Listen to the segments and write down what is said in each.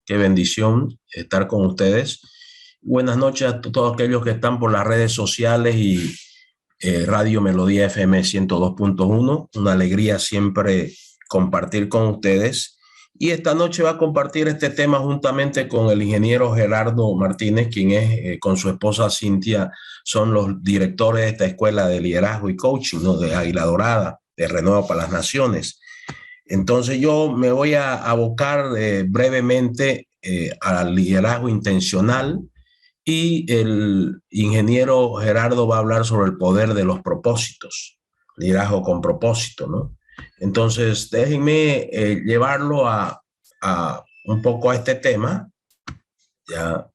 Qué bendición estar con ustedes. Buenas noches a todos aquellos que están por las redes sociales y Radio Melodía FM 102.1. Una alegría siempre compartir con ustedes. Y esta noche va a compartir este tema juntamente con el ingeniero Gerardo Martínez, quien es con su esposa Cintia, son los directores de esta escuela de liderazgo y coaching, ¿no? De Águila Dorada, de Renuevo para las Naciones. Entonces yo me voy a abocar brevemente al liderazgo intencional y el ingeniero Gerardo va a hablar sobre el poder de los propósitos, liderazgo con propósito, ¿no? Entonces déjenme llevarlo a un poco a este tema. Ya,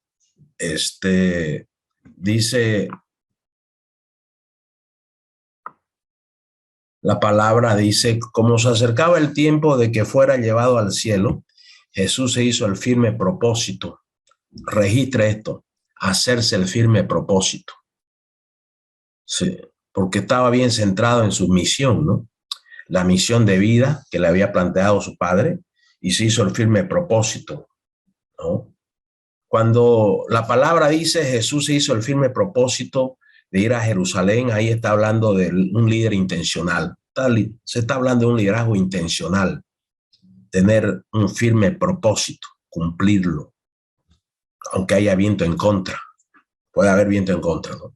dice, la palabra dice, como se acercaba el tiempo de que fuera llevado al cielo, Jesús se hizo el firme propósito. Registre esto, hacerse el firme propósito. Sí, porque estaba bien centrado en su misión, ¿no? La misión de vida que le había planteado su padre y se hizo el firme propósito, ¿no? Cuando la palabra dice Jesús se hizo el firme propósito de ir a Jerusalén, ahí está hablando de un líder intencional. Se está hablando de un liderazgo intencional, tener un firme propósito, cumplirlo, aunque haya viento en contra. Puede haber viento en contra, ¿no?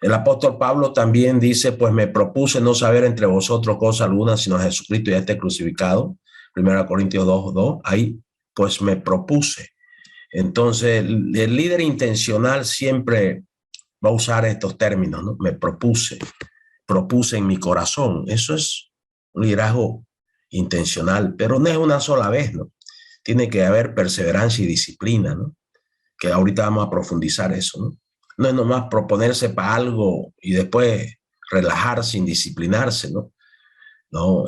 El apóstol Pablo también dice, pues me propuse no saber entre vosotros cosa alguna, sino a Jesucristo ya esté crucificado. 1 Corintios 2:2, ahí pues me propuse. Entonces el líder intencional siempre va a usar estos términos, ¿no? Me propuse en mi corazón. Eso es un liderazgo intencional, pero no es una sola vez, ¿no? Tiene que haber perseverancia y disciplina, ¿no? Que ahorita vamos a profundizar eso, ¿no? No es nomás proponerse para algo y después relajarse sin disciplinarse, ¿no? No,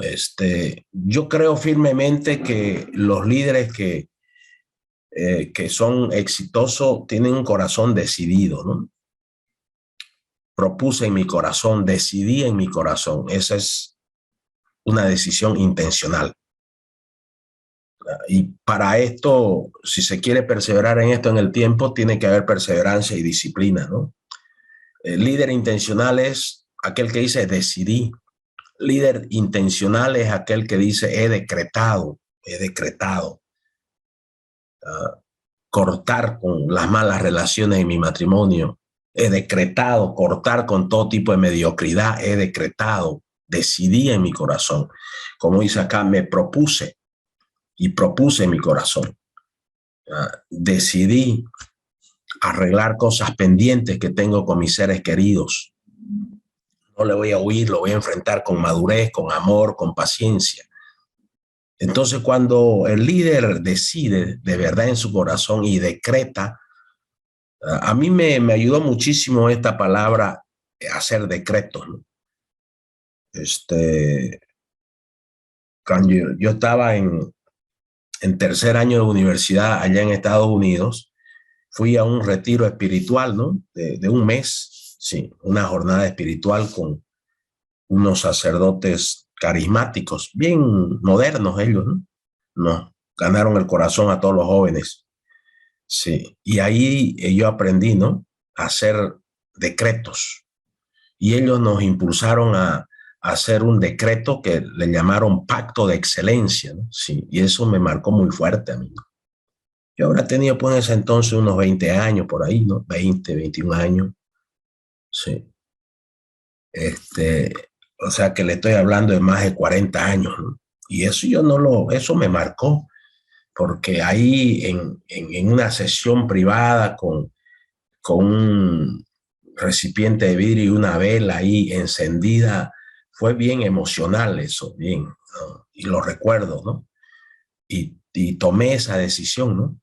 yo creo firmemente que los líderes que son exitosos tienen un corazón decidido, ¿no? Propuse en mi corazón, decidí en mi corazón. Esa es una decisión intencional. Y para esto, si se quiere perseverar en esto en el tiempo, tiene que haber perseverancia y disciplina, ¿no? El líder intencional es aquel que dice decidí. Líder intencional es aquel que dice he decretado. Cortar con las malas relaciones en mi matrimonio. He decretado cortar con todo tipo de mediocridad. He decretado, decidí en mi corazón. Como dice acá, me propuse y propuse en mi corazón. Decidí arreglar cosas pendientes que tengo con mis seres queridos. No le voy a huir, lo voy a enfrentar con madurez, con amor, con paciencia. Entonces, cuando el líder decide de verdad en su corazón y decreta, a mí me ayudó muchísimo esta palabra, hacer decretos, ¿no? Cuando yo estaba en tercer año de universidad allá en Estados Unidos, fui a un retiro espiritual, ¿no? De un mes, sí, una jornada espiritual con unos sacerdotes carismáticos, bien modernos ellos, ¿no? Nos ganaron el corazón a todos los jóvenes. Sí, y ahí yo aprendí, ¿no? A hacer decretos. Y ellos nos impulsaron a hacer un decreto que le llamaron pacto de excelencia, ¿no? Sí, y eso me marcó muy fuerte a mí, ¿no? Yo habrá tenido pues en ese entonces unos 20 años por ahí, ¿no? 20, 21 años. Sí. O sea que le estoy hablando de más de 40 años, ¿no? Y eso eso me marcó, porque ahí en una sesión privada con un recipiente de vidrio y una vela ahí encendida, fue bien emocional eso, bien, ¿no? Y lo recuerdo, ¿no? Y tomé esa decisión, ¿no?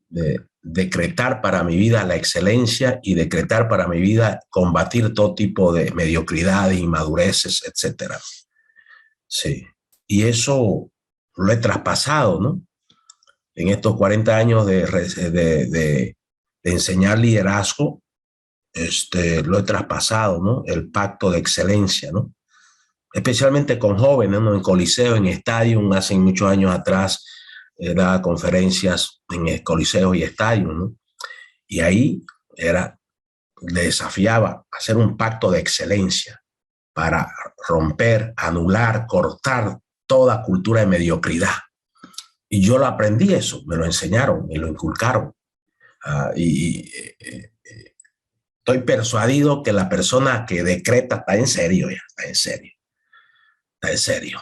De decretar para mi vida la excelencia y decretar para mi vida combatir todo tipo de mediocridades, inmadureces, etcétera. Sí. Y eso lo he traspasado, ¿no? En estos 40 años de enseñar liderazgo, lo he traspasado, ¿no? El pacto de excelencia, ¿no? Especialmente con jóvenes, ¿no? En coliseo, en estadio, hace muchos años atrás, daba conferencias en coliseos y estadios, ¿no? Y ahí le desafiaba a hacer un pacto de excelencia para romper, anular, cortar toda cultura de mediocridad. Y yo lo aprendí eso, me lo enseñaron, me lo inculcaron. Estoy persuadido que la persona que decreta está en serio, ya, está en serio, está en serio.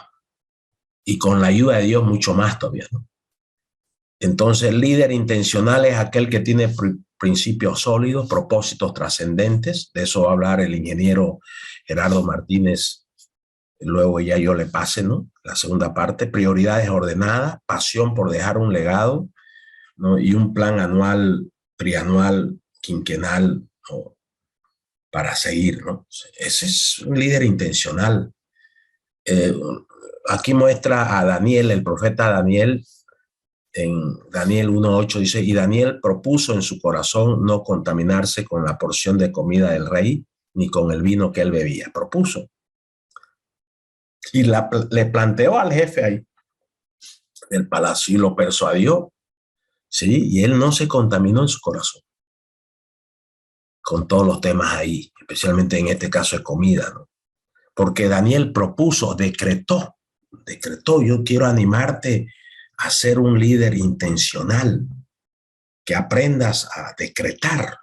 Y con la ayuda de Dios mucho más todavía, ¿no? Entonces, el líder intencional es aquel que tiene principios sólidos, propósitos trascendentes. De eso va a hablar el ingeniero Gerardo Martínez. Luego ya yo le pase, ¿no? La segunda parte, prioridades ordenadas, pasión por dejar un legado, ¿no? Y un plan anual, trianual, quinquenal, ¿no? Para seguir, ¿no? Ese es un líder intencional. Aquí muestra a Daniel, el profeta Daniel, en Daniel 1:8 dice, y Daniel propuso en su corazón no contaminarse con la porción de comida del rey, ni con el vino que él bebía. Propuso. Y le planteó al jefe ahí del palacio y lo persuadió, ¿sí? Y él no se contaminó en su corazón con todos los temas ahí, especialmente en este caso de comida, ¿no? Porque Daniel propuso, decretó, yo quiero animarte a ser un líder intencional, que aprendas a decretar,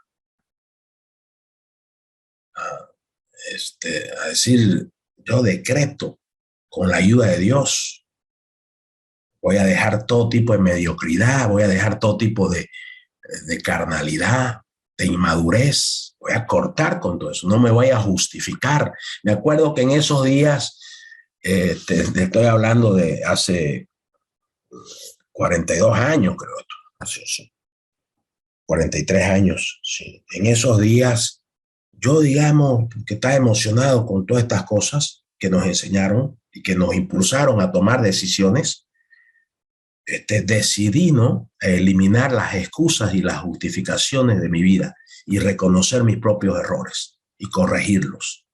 a decir, yo decreto con la ayuda de Dios, voy a dejar todo tipo de mediocridad, voy a dejar todo tipo de carnalidad, de inmadurez, voy a cortar con todo eso, no me voy a justificar. Me acuerdo que en esos días, te estoy hablando de hace 42 años, creo, hace 43 años, sí. En esos días, yo digamos que estaba emocionado con todas estas cosas que nos enseñaron y que nos impulsaron a tomar decisiones. Decidí, ¿no?, eliminar las excusas y las justificaciones de mi vida y reconocer mis propios errores y corregirlos.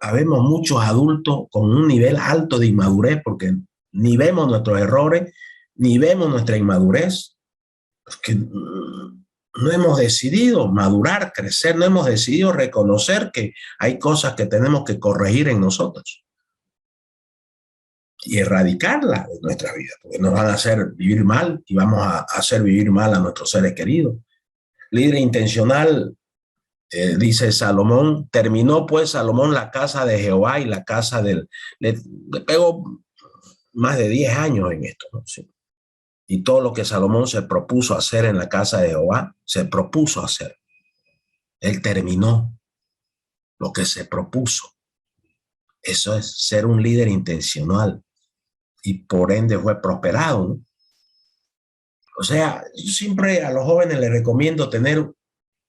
Habemos muchos adultos con un nivel alto de inmadurez porque ni vemos nuestros errores, ni vemos nuestra inmadurez, porque no hemos decidido madurar, crecer, no hemos decidido reconocer que hay cosas que tenemos que corregir en nosotros y erradicarla de nuestra vida, porque nos van a hacer vivir mal y vamos a hacer vivir mal a nuestros seres queridos. Líder intencional, dice Salomón, terminó pues Salomón la casa de Jehová y la casa del... Le pegó más de 10 años en esto, ¿no? Sí. Y todo lo que Salomón se propuso hacer en la casa de Jehová, se propuso hacer. Él terminó lo que se propuso. Eso es ser un líder intencional. Y por ende fue prosperado, ¿no? O sea, yo siempre a los jóvenes les recomiendo tener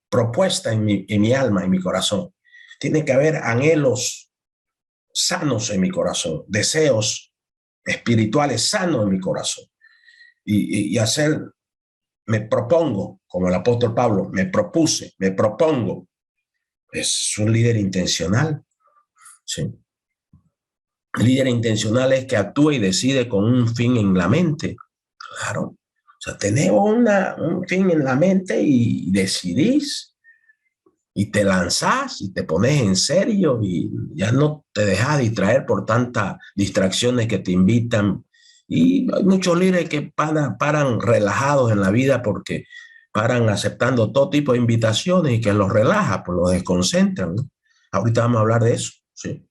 propuesta en mi alma, en mi corazón. Tiene que haber anhelos sanos en mi corazón, deseos espirituales sanos en mi corazón. Y me propongo, como el apóstol Pablo, me propuse, me propongo. Es un líder intencional. Sí. El líder intencional es que actúa y decide con un fin en la mente. Claro. O sea, tenemos un fin en la mente y decidís y te lanzás y te pones en serio y ya no te dejas distraer por tantas distracciones que te invitan. Y hay muchos líderes que paran relajados en la vida porque paran aceptando todo tipo de invitaciones y que los relaja, pues los desconcentran, ¿no? Ahorita vamos a hablar de eso, sí.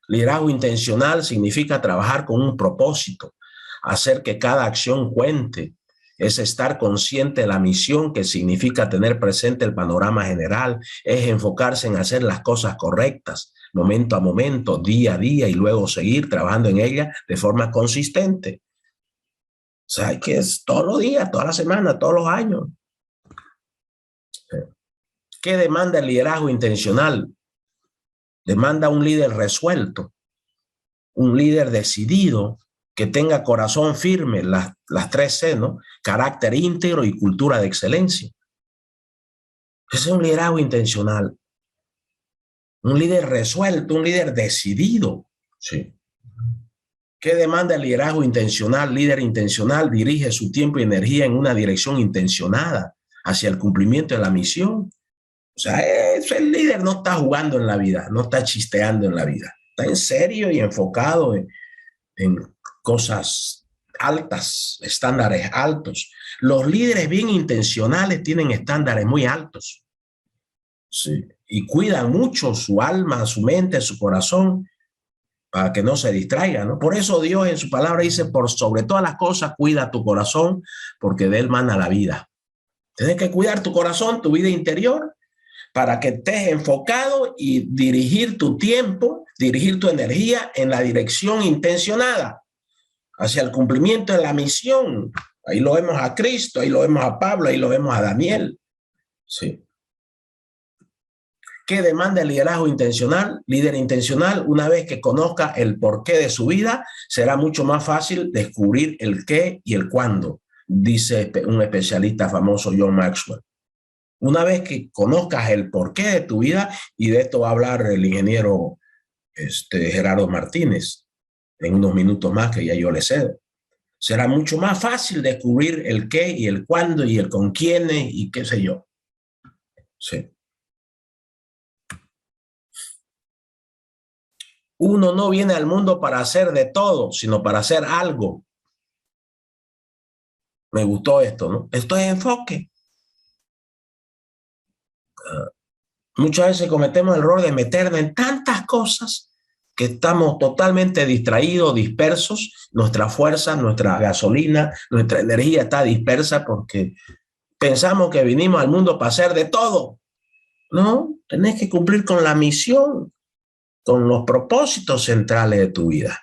Liderazgo intencional significa trabajar con un propósito, hacer que cada acción cuente. Es estar consciente de la misión, que significa tener presente el panorama general, es enfocarse en hacer las cosas correctas, momento a momento, día a día, y luego seguir trabajando en ella de forma consistente. O sea, que es todos los días, toda la semana, todos los años. ¿Qué demanda el liderazgo intencional? Demanda un líder resuelto, un líder decidido, que tenga corazón firme, las 3C, ¿no? Carácter íntegro y cultura de excelencia. Ese es un liderazgo intencional. Un líder resuelto, un líder decidido. Sí. ¿Qué demanda el liderazgo intencional? Líder intencional dirige su tiempo y energía en una dirección intencionada hacia el cumplimiento de la misión. O sea, el líder no está jugando en la vida, no está chisteando en la vida. Está en serio y enfocado en cosas altas, estándares altos. Los líderes bien intencionales tienen estándares muy altos. Sí, y cuidan mucho su alma, su mente, su corazón, para que no se distraiga, ¿no? Por eso Dios en su palabra dice, por sobre todas las cosas, cuida tu corazón, porque de él mana la vida. Tienes que cuidar tu corazón, tu vida interior, para que estés enfocado y dirigir tu tiempo, dirigir tu energía en la dirección intencionada hacia el cumplimiento de la misión. Ahí lo vemos a Cristo, ahí lo vemos a Pablo, ahí lo vemos a Daniel. Sí. ¿Qué demanda el liderazgo intencional? Líder intencional, una vez que conozca el porqué de su vida, será mucho más fácil descubrir el qué y el cuándo, dice un especialista famoso, John Maxwell. Una vez que conozcas el porqué de tu vida, y de esto va a hablar el ingeniero Gerardo Martínez en unos minutos más que ya yo le cedo, será mucho más fácil descubrir el qué y el cuándo y el con quiénes y qué sé yo. Sí. Uno no viene al mundo para hacer de todo, sino para hacer algo. Me gustó esto, ¿no? Esto es enfoque. Muchas veces cometemos el error de meternos en tantas cosas que estamos totalmente distraídos, dispersos. Nuestra fuerza, nuestra gasolina, nuestra energía está dispersa porque pensamos que vinimos al mundo para hacer de todo. No, tenés que cumplir con la misión, con los propósitos centrales de tu vida.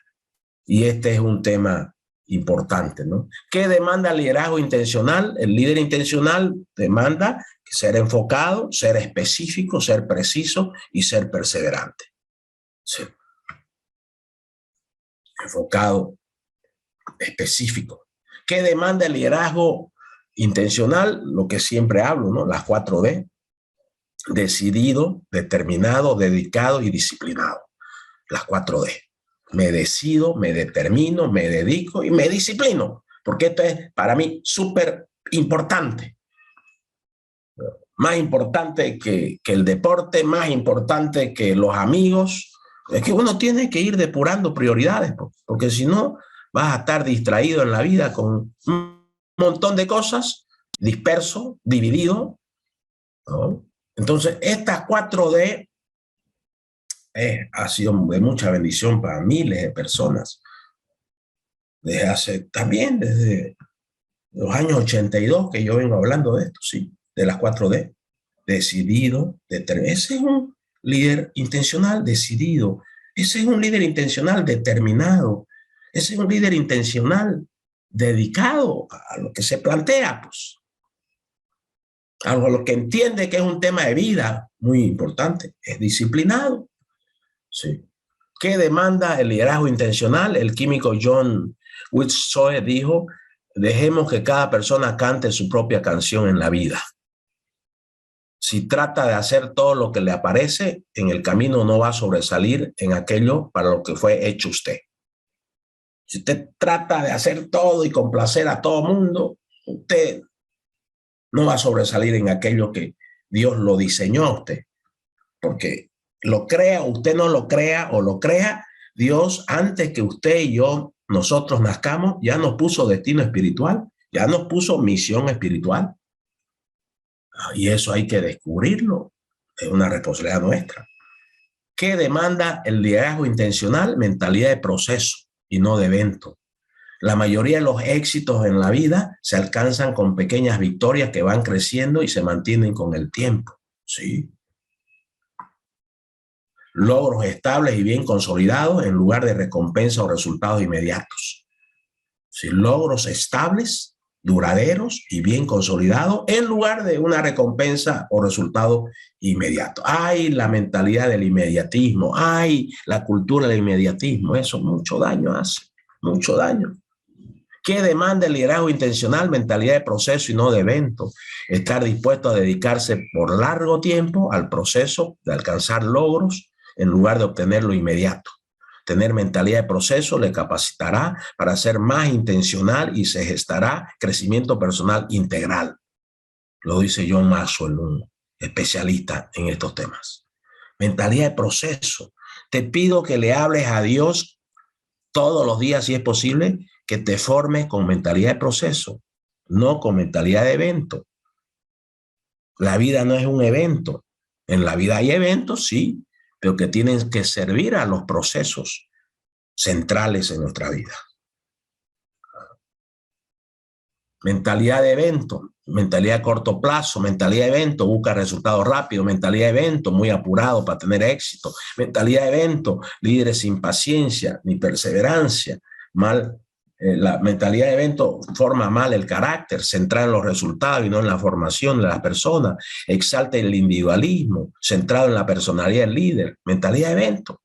Y este es un tema importante, ¿no? ¿Qué demanda el liderazgo intencional? El líder intencional demanda ser enfocado, ser específico, ser preciso y ser perseverante. Sí. Enfocado, específico. ¿Qué demanda el liderazgo intencional? Lo que siempre hablo, ¿no? Las 4D. Decidido, determinado, dedicado y disciplinado. Las 4D. Me decido, me determino, me dedico y me disciplino, porque esto es para mí súper importante. Más importante que el deporte, más importante que los amigos. Es que uno tiene que ir depurando prioridades, porque si no vas a estar distraído en la vida con un montón de cosas, disperso, dividido, ¿no? Entonces, estas 4D ha sido de mucha bendición para miles de personas. Desde los años 82 que yo vengo hablando de esto, sí, de las 4D. Decidido, determinado. Ese es un líder intencional, decidido. Ese es un líder intencional, determinado. Ese es un líder intencional, dedicado a lo que se plantea, pues. A lo que entiende que es un tema de vida muy importante. Es disciplinado. Sí. ¿Qué demanda el liderazgo intencional? El químico John Witzoe dijo, dejemos que cada persona cante su propia canción en la vida. Si trata de hacer todo lo que le aparece, en el camino no va a sobresalir en aquello para lo que fue hecho usted. Si usted trata de hacer todo y complacer a todo mundo, usted no va a sobresalir en aquello que Dios lo diseñó a usted. Porque lo crea, usted no lo crea o lo crea, Dios antes que usted y yo, nosotros nazcamos, ya nos puso destino espiritual, ya nos puso misión espiritual. Y eso hay que descubrirlo, es una responsabilidad nuestra. ¿Qué demanda el liderazgo intencional? Mentalidad de proceso y no de evento. La mayoría de los éxitos en la vida se alcanzan con pequeñas victorias que van creciendo y se mantienen con el tiempo. Sí. Logros estables y bien consolidados en lugar de recompensa o resultados inmediatos. Sí. Logros estables, duraderos y bien consolidados en lugar de una recompensa o resultado inmediato. Hay la mentalidad del inmediatismo, hay la cultura del inmediatismo, eso mucho daño hace, mucho daño. ¿Qué demanda el liderazgo intencional? Mentalidad de proceso y no de evento. Estar dispuesto a dedicarse por largo tiempo al proceso de alcanzar logros en lugar de obtener lo inmediato. Tener mentalidad de proceso le capacitará para ser más intencional y se gestará crecimiento personal integral. Lo dice John Maxwell, un especialista en estos temas. Mentalidad de proceso. Te pido que le hables a Dios todos los días, si es posible, que te formes con mentalidad de proceso, no con mentalidad de evento. La vida no es un evento. En la vida hay eventos, sí, pero que tienen que servir a los procesos centrales en nuestra vida. Mentalidad de evento, mentalidad a corto plazo, mentalidad de evento, busca resultados rápidos, mentalidad de evento, muy apurado para tener éxito, mentalidad de evento, líderes sin paciencia ni perseverancia, la mentalidad de evento forma mal el carácter, centrado en los resultados y no en la formación de las personas, exalta el individualismo, centrado en la personalidad del líder, mentalidad de evento.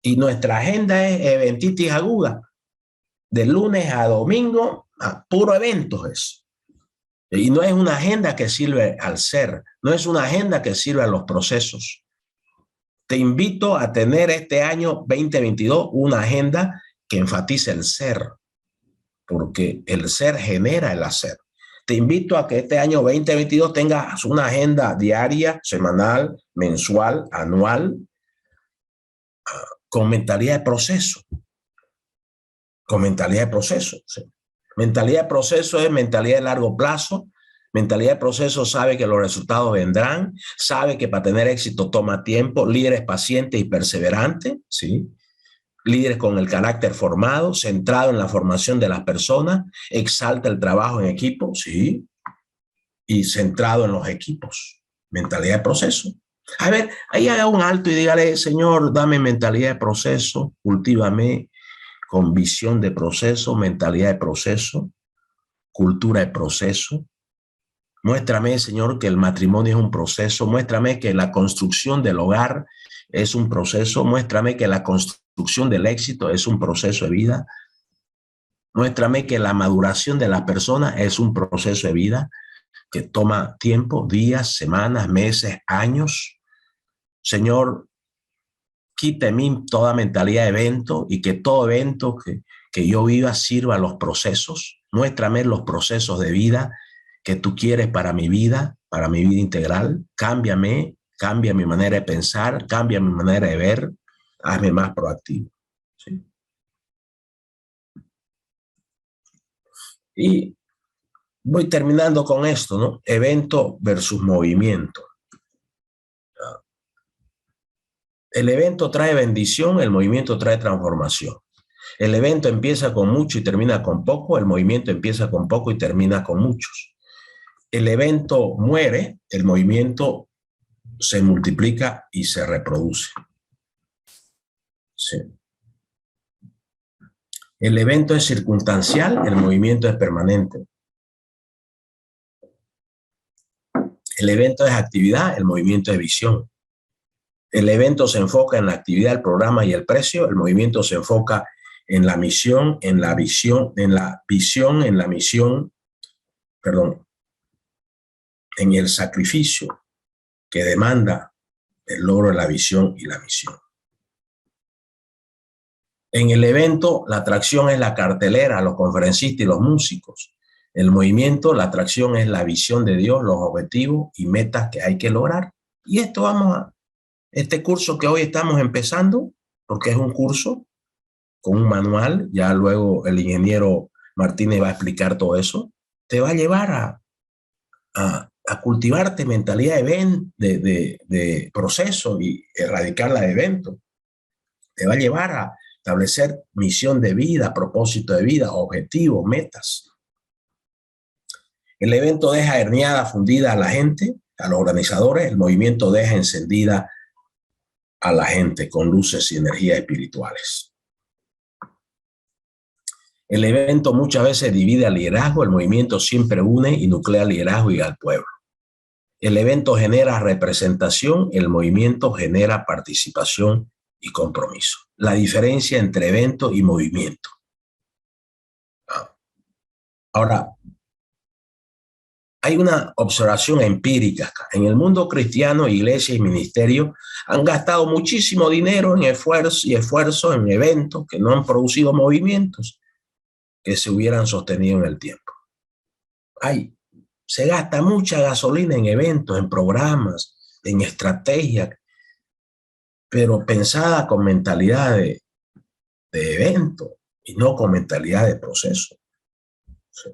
Y nuestra agenda es eventitis aguda, de lunes a domingo, a puro eventos es. Y no es una agenda que sirve al ser, no es una agenda que sirve a los procesos. Te invito a tener este año 2022 una agenda que enfatice el ser, porque el ser genera el hacer. Te invito a que este año 2022 tengas una agenda diaria, semanal, mensual, anual, con mentalidad de proceso. Con mentalidad de proceso. ¿Sí? Mentalidad de proceso es mentalidad de largo plazo. Mentalidad de proceso sabe que los resultados vendrán, sabe que para tener éxito toma tiempo, líderes pacientes y perseverantes, ¿sí? Líderes con el carácter formado, centrado en la formación de las personas, exalta el trabajo en equipo, ¿sí? Y centrado en los equipos. Mentalidad de proceso. A ver, ahí haga un alto y dígale, Señor, dame mentalidad de proceso, cultívame con visión de proceso, mentalidad de proceso, cultura de proceso. Muéstrame, Señor, que el matrimonio es un proceso. Muéstrame que la construcción del hogar es un proceso. Muéstrame que la construcción del éxito es un proceso de vida. Muéstrame que la maduración de las personas es un proceso de vida que toma tiempo, días, semanas, meses, años. Señor, quita de mí toda mentalidad de evento y que todo evento que yo viva sirva a los procesos. Muéstrame los procesos de vida que tú quieres para mi vida integral. Cámbiame, cambia mi manera de pensar, cambia mi manera de ver, hazme más proactivo. ¿Sí? Y voy terminando con esto, ¿no? Evento versus movimiento. El evento trae bendición, el movimiento trae transformación. El evento empieza con mucho y termina con poco, el movimiento empieza con poco y termina con muchos. El evento muere, el movimiento se multiplica y se reproduce. Sí. El evento es circunstancial, el movimiento es permanente. El evento es actividad, el movimiento es visión. El evento se enfoca en la actividad, el programa y el precio. El movimiento se enfoca en la misión, en la visión, en la visión, en la misión, perdón, en el sacrificio que demanda el logro de la visión y la misión. En el evento, la atracción es la cartelera, los conferencistas y los músicos. El movimiento, la atracción es la visión de Dios, los objetivos y metas que hay que lograr. Y esto este curso que hoy estamos empezando, porque es un curso con un manual, ya luego el ingeniero Martínez va a explicar todo eso, te va a llevar a cultivarte mentalidad de proceso y erradicarla de evento. Te va a llevar a establecer misión de vida, propósito de vida, objetivos, metas. El evento deja herniada, fundida a la gente, a los organizadores. El movimiento deja encendida a la gente con luces y energías espirituales. El evento muchas veces divide al liderazgo, el movimiento siempre une y nuclea al liderazgo y al pueblo. El evento genera representación, el movimiento genera participación y compromiso. La diferencia entre evento y movimiento. Ahora, hay una observación empírica acá. En el mundo cristiano, iglesia y ministerio han gastado muchísimo dinero en esfuerzo en eventos que no han producido movimientos que se hubieran sostenido en el tiempo. Se gasta mucha gasolina en eventos, en programas, en estrategias, pero pensada con mentalidad de evento y no con mentalidad de proceso. Sí.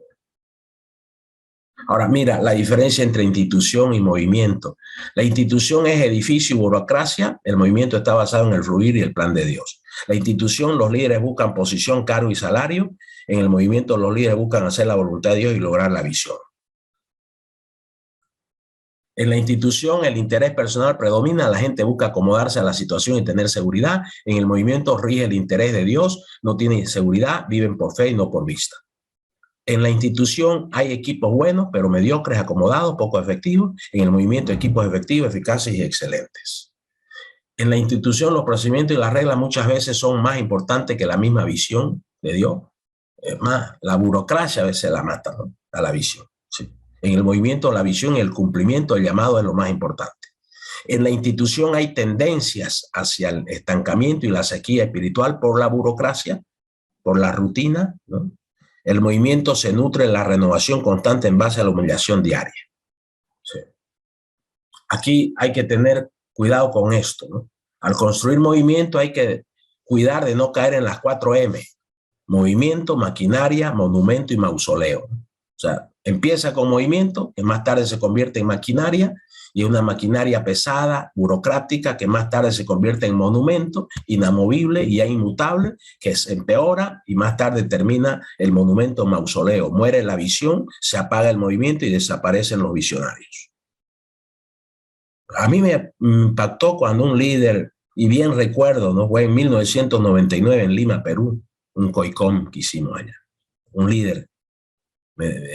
Ahora, mira, la diferencia entre institución y movimiento. La institución es edificio y burocracia. El movimiento está basado en el fluir y el plan de Dios. La institución, los líderes buscan posición, cargo y salario. En el movimiento, los líderes buscan hacer la voluntad de Dios y lograr la visión. En la institución, el interés personal predomina. La gente busca acomodarse a la situación y tener seguridad. En el movimiento rige el interés de Dios. No tienen seguridad, viven por fe y no por vista. En la institución hay equipos buenos, pero mediocres, acomodados, poco efectivos. En el movimiento, equipos efectivos, eficaces y excelentes. En la institución, los procedimientos y las reglas muchas veces son más importantes que la misma visión de Dios. La burocracia a veces la mata, ¿no?, a la visión. Sí. En el movimiento, la visión y el cumplimiento del llamado es lo más importante. En la institución hay tendencias hacia el estancamiento y la sequía espiritual por la burocracia, por la rutina, ¿no? El movimiento se nutre de la renovación constante en base a la humillación diaria. Sí. Aquí hay que tener cuidado con esto, ¿no? Al construir movimiento hay que cuidar de no caer en las 4M. Movimiento, maquinaria, monumento y mausoleo. O sea, empieza con movimiento, que más tarde se convierte en maquinaria, y una maquinaria pesada, burocrática, que más tarde se convierte en monumento, inamovible y ya inmutable, que se empeora y más tarde termina el monumento mausoleo. Muere la visión, se apaga el movimiento y desaparecen los visionarios. A mí me impactó cuando un líder, y bien recuerdo, ¿no?, fue en 1999 en Lima, Perú, un COICOM que hicimos allá, un líder,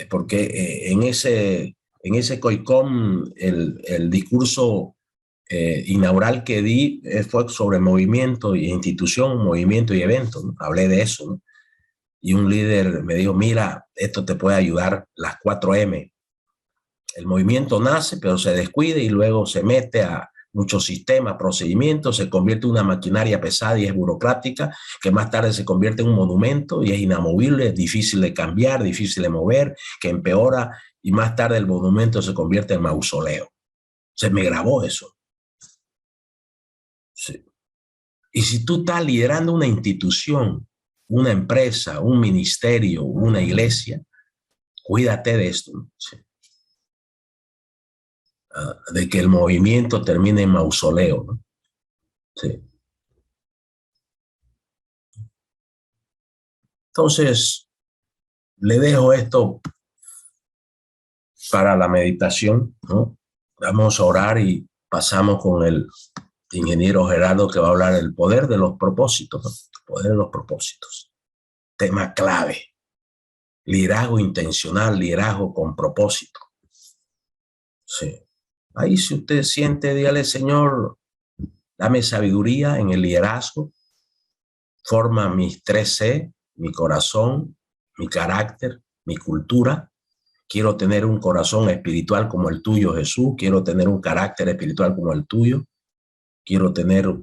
porque en ese COICOM el discurso inaugural que di fue sobre movimiento y institución, movimiento y evento, ¿no? Hablé de eso, ¿no? Y un líder me dijo, mira, esto te puede ayudar, las 4M. El movimiento nace, pero se descuida y luego se mete a muchos sistemas, procedimientos, se convierte en una maquinaria pesada y es burocrática, que más tarde se convierte en un monumento y es inamovible, es difícil de cambiar, difícil de mover, que empeora y más tarde el monumento se convierte en mausoleo. Se me grabó eso. Sí. Y si tú estás liderando una institución, una empresa, un ministerio, una iglesia, cuídate de esto. Sí. De que el movimiento termine en mausoleo, ¿no? Sí. Entonces, le dejo esto para la meditación, ¿no? Vamos a orar y pasamos con el ingeniero Gerardo, que va a hablar del poder de los propósitos, ¿no? El poder de los propósitos. Tema clave. Liderazgo intencional, liderazgo con propósito. Sí. Ahí, si usted siente, dígale, Señor, dame sabiduría en el liderazgo, forma mis 3C, mi corazón, mi carácter, mi cultura. Quiero tener un corazón espiritual como el tuyo, Jesús. Quiero tener un carácter espiritual como el tuyo. Quiero tener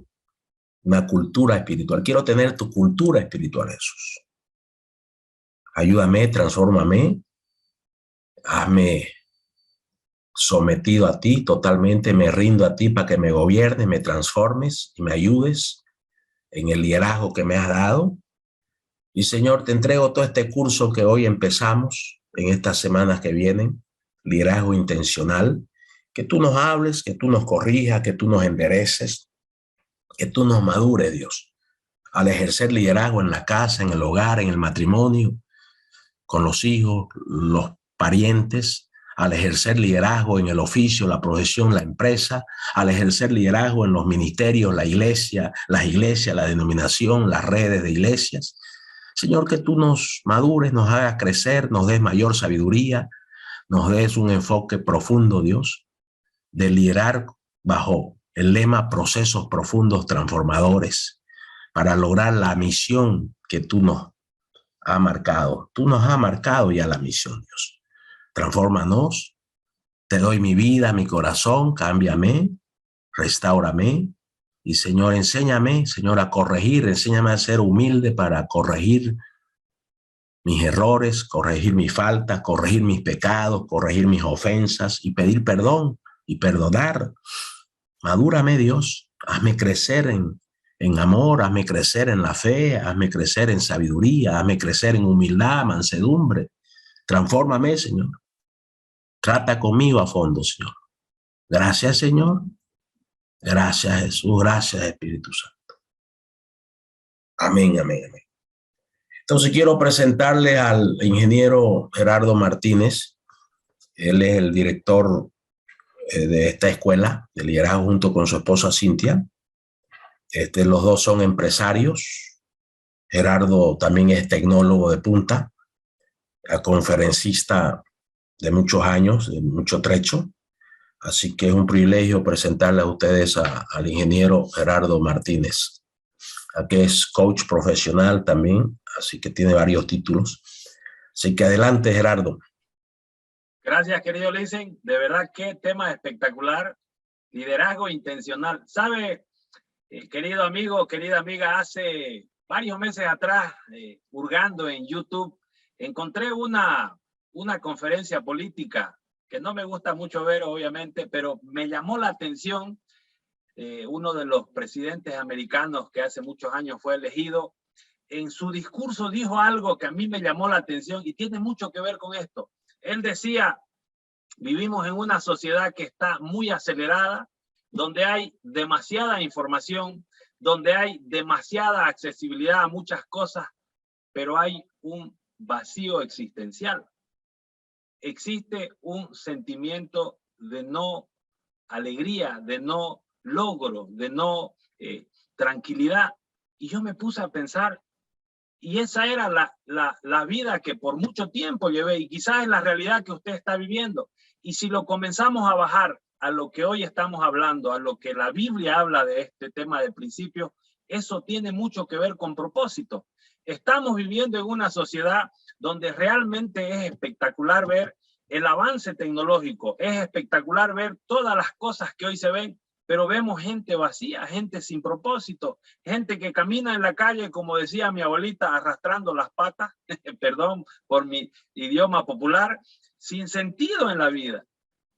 una cultura espiritual. Quiero tener tu cultura espiritual, Jesús. Ayúdame, transfórmame. Hazme sometido a ti totalmente. Me rindo a ti para que me gobiernes, me transformes y me ayudes en el liderazgo que me has dado. Y Señor, te entrego todo este curso que hoy empezamos en estas semanas que vienen, liderazgo intencional, que tú nos hables, que tú nos corrijas, que tú nos endereces, que tú nos madures, Dios, al ejercer liderazgo en la casa, en el hogar, en el matrimonio, con los hijos, los parientes, al ejercer liderazgo en el oficio, la profesión, la empresa, al ejercer liderazgo en los ministerios, la iglesia, la denominación, las redes de iglesias. Señor, que tú nos madures, nos hagas crecer, nos des mayor sabiduría, nos des un enfoque profundo, Dios, de liderar bajo el lema procesos profundos transformadores para lograr la misión que tú nos has marcado. Tú nos has marcado ya la misión, Dios. Transfórmanos, Te doy mi vida, mi corazón, cámbiame, restáurame. Y Señor, enséñame, Señor, a corregir, enséñame a ser humilde para corregir mis errores, corregir mis faltas, corregir mis pecados, corregir mis ofensas y pedir perdón y perdonar. Madúrame, Dios, hazme crecer en amor, hazme crecer en la fe, hazme crecer en sabiduría, hazme crecer en humildad, mansedumbre. Transfórmame, Señor. Trata conmigo a fondo, Señor. Gracias, Señor. Gracias, Jesús. Gracias, Espíritu Santo. Amén, amén, amén. Entonces quiero presentarle al ingeniero Gerardo Martínez. Él es el director de esta escuela de liderazgo junto con su esposa Cintia. Los dos son empresarios. Gerardo también es tecnólogo de punta, conferencista de muchos años, de mucho trecho. Así que es un privilegio presentarle a ustedes al ingeniero Gerardo Martínez, que es coach profesional también, así que tiene varios títulos. Así que adelante, Gerardo. Gracias, querido Listen. De verdad, qué tema espectacular. Liderazgo intencional. ¿Sabe, querido amigo, querida amiga? Hace varios meses atrás, hurgando en YouTube, encontré una conferencia política que no me gusta mucho ver, obviamente, pero me llamó la atención. Uno de los presidentes americanos que hace muchos años fue elegido, en su discurso dijo algo que a mí me llamó la atención y tiene mucho que ver con esto. Él decía, vivimos en una sociedad que está muy acelerada, donde hay demasiada información, donde hay demasiada accesibilidad a muchas cosas, pero hay un vacío existencial. Existe un sentimiento de no alegría, de no logro, de no tranquilidad. Y yo me puse a pensar, y esa era la vida que por mucho tiempo llevé, y quizás es la realidad que usted está viviendo. Y si lo comenzamos a bajar a lo que hoy estamos hablando, a lo que la Biblia habla de este tema de principios, eso tiene mucho que ver con propósito. Estamos viviendo en una sociedad donde realmente es espectacular ver el avance tecnológico, es espectacular ver todas las cosas que hoy se ven, pero vemos gente vacía, gente sin propósito, gente que camina en la calle, como decía mi abuelita, arrastrando las patas, perdón por mi idioma popular, sin sentido en la vida.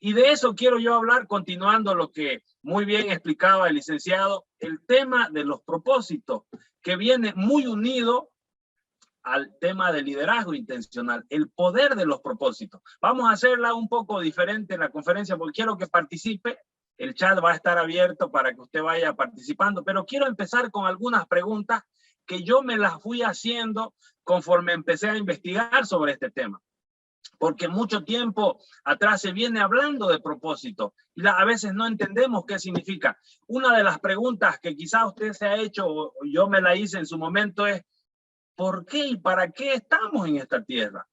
Y de eso quiero yo hablar, continuando lo que muy bien explicaba el licenciado, el tema de los propósitos, que viene muy unido al tema del liderazgo intencional, el poder de los propósitos. Vamos a hacerla un poco diferente en la conferencia porque quiero que participe. El chat va a estar abierto para que usted vaya participando, pero quiero empezar con algunas preguntas que yo me las fui haciendo conforme empecé a investigar sobre este tema. Porque mucho tiempo atrás se viene hablando de propósito y a veces no entendemos qué significa. Una de las preguntas que quizá usted se ha hecho, o yo me la hice en su momento, es ¿por qué y para qué estamos en esta tierra?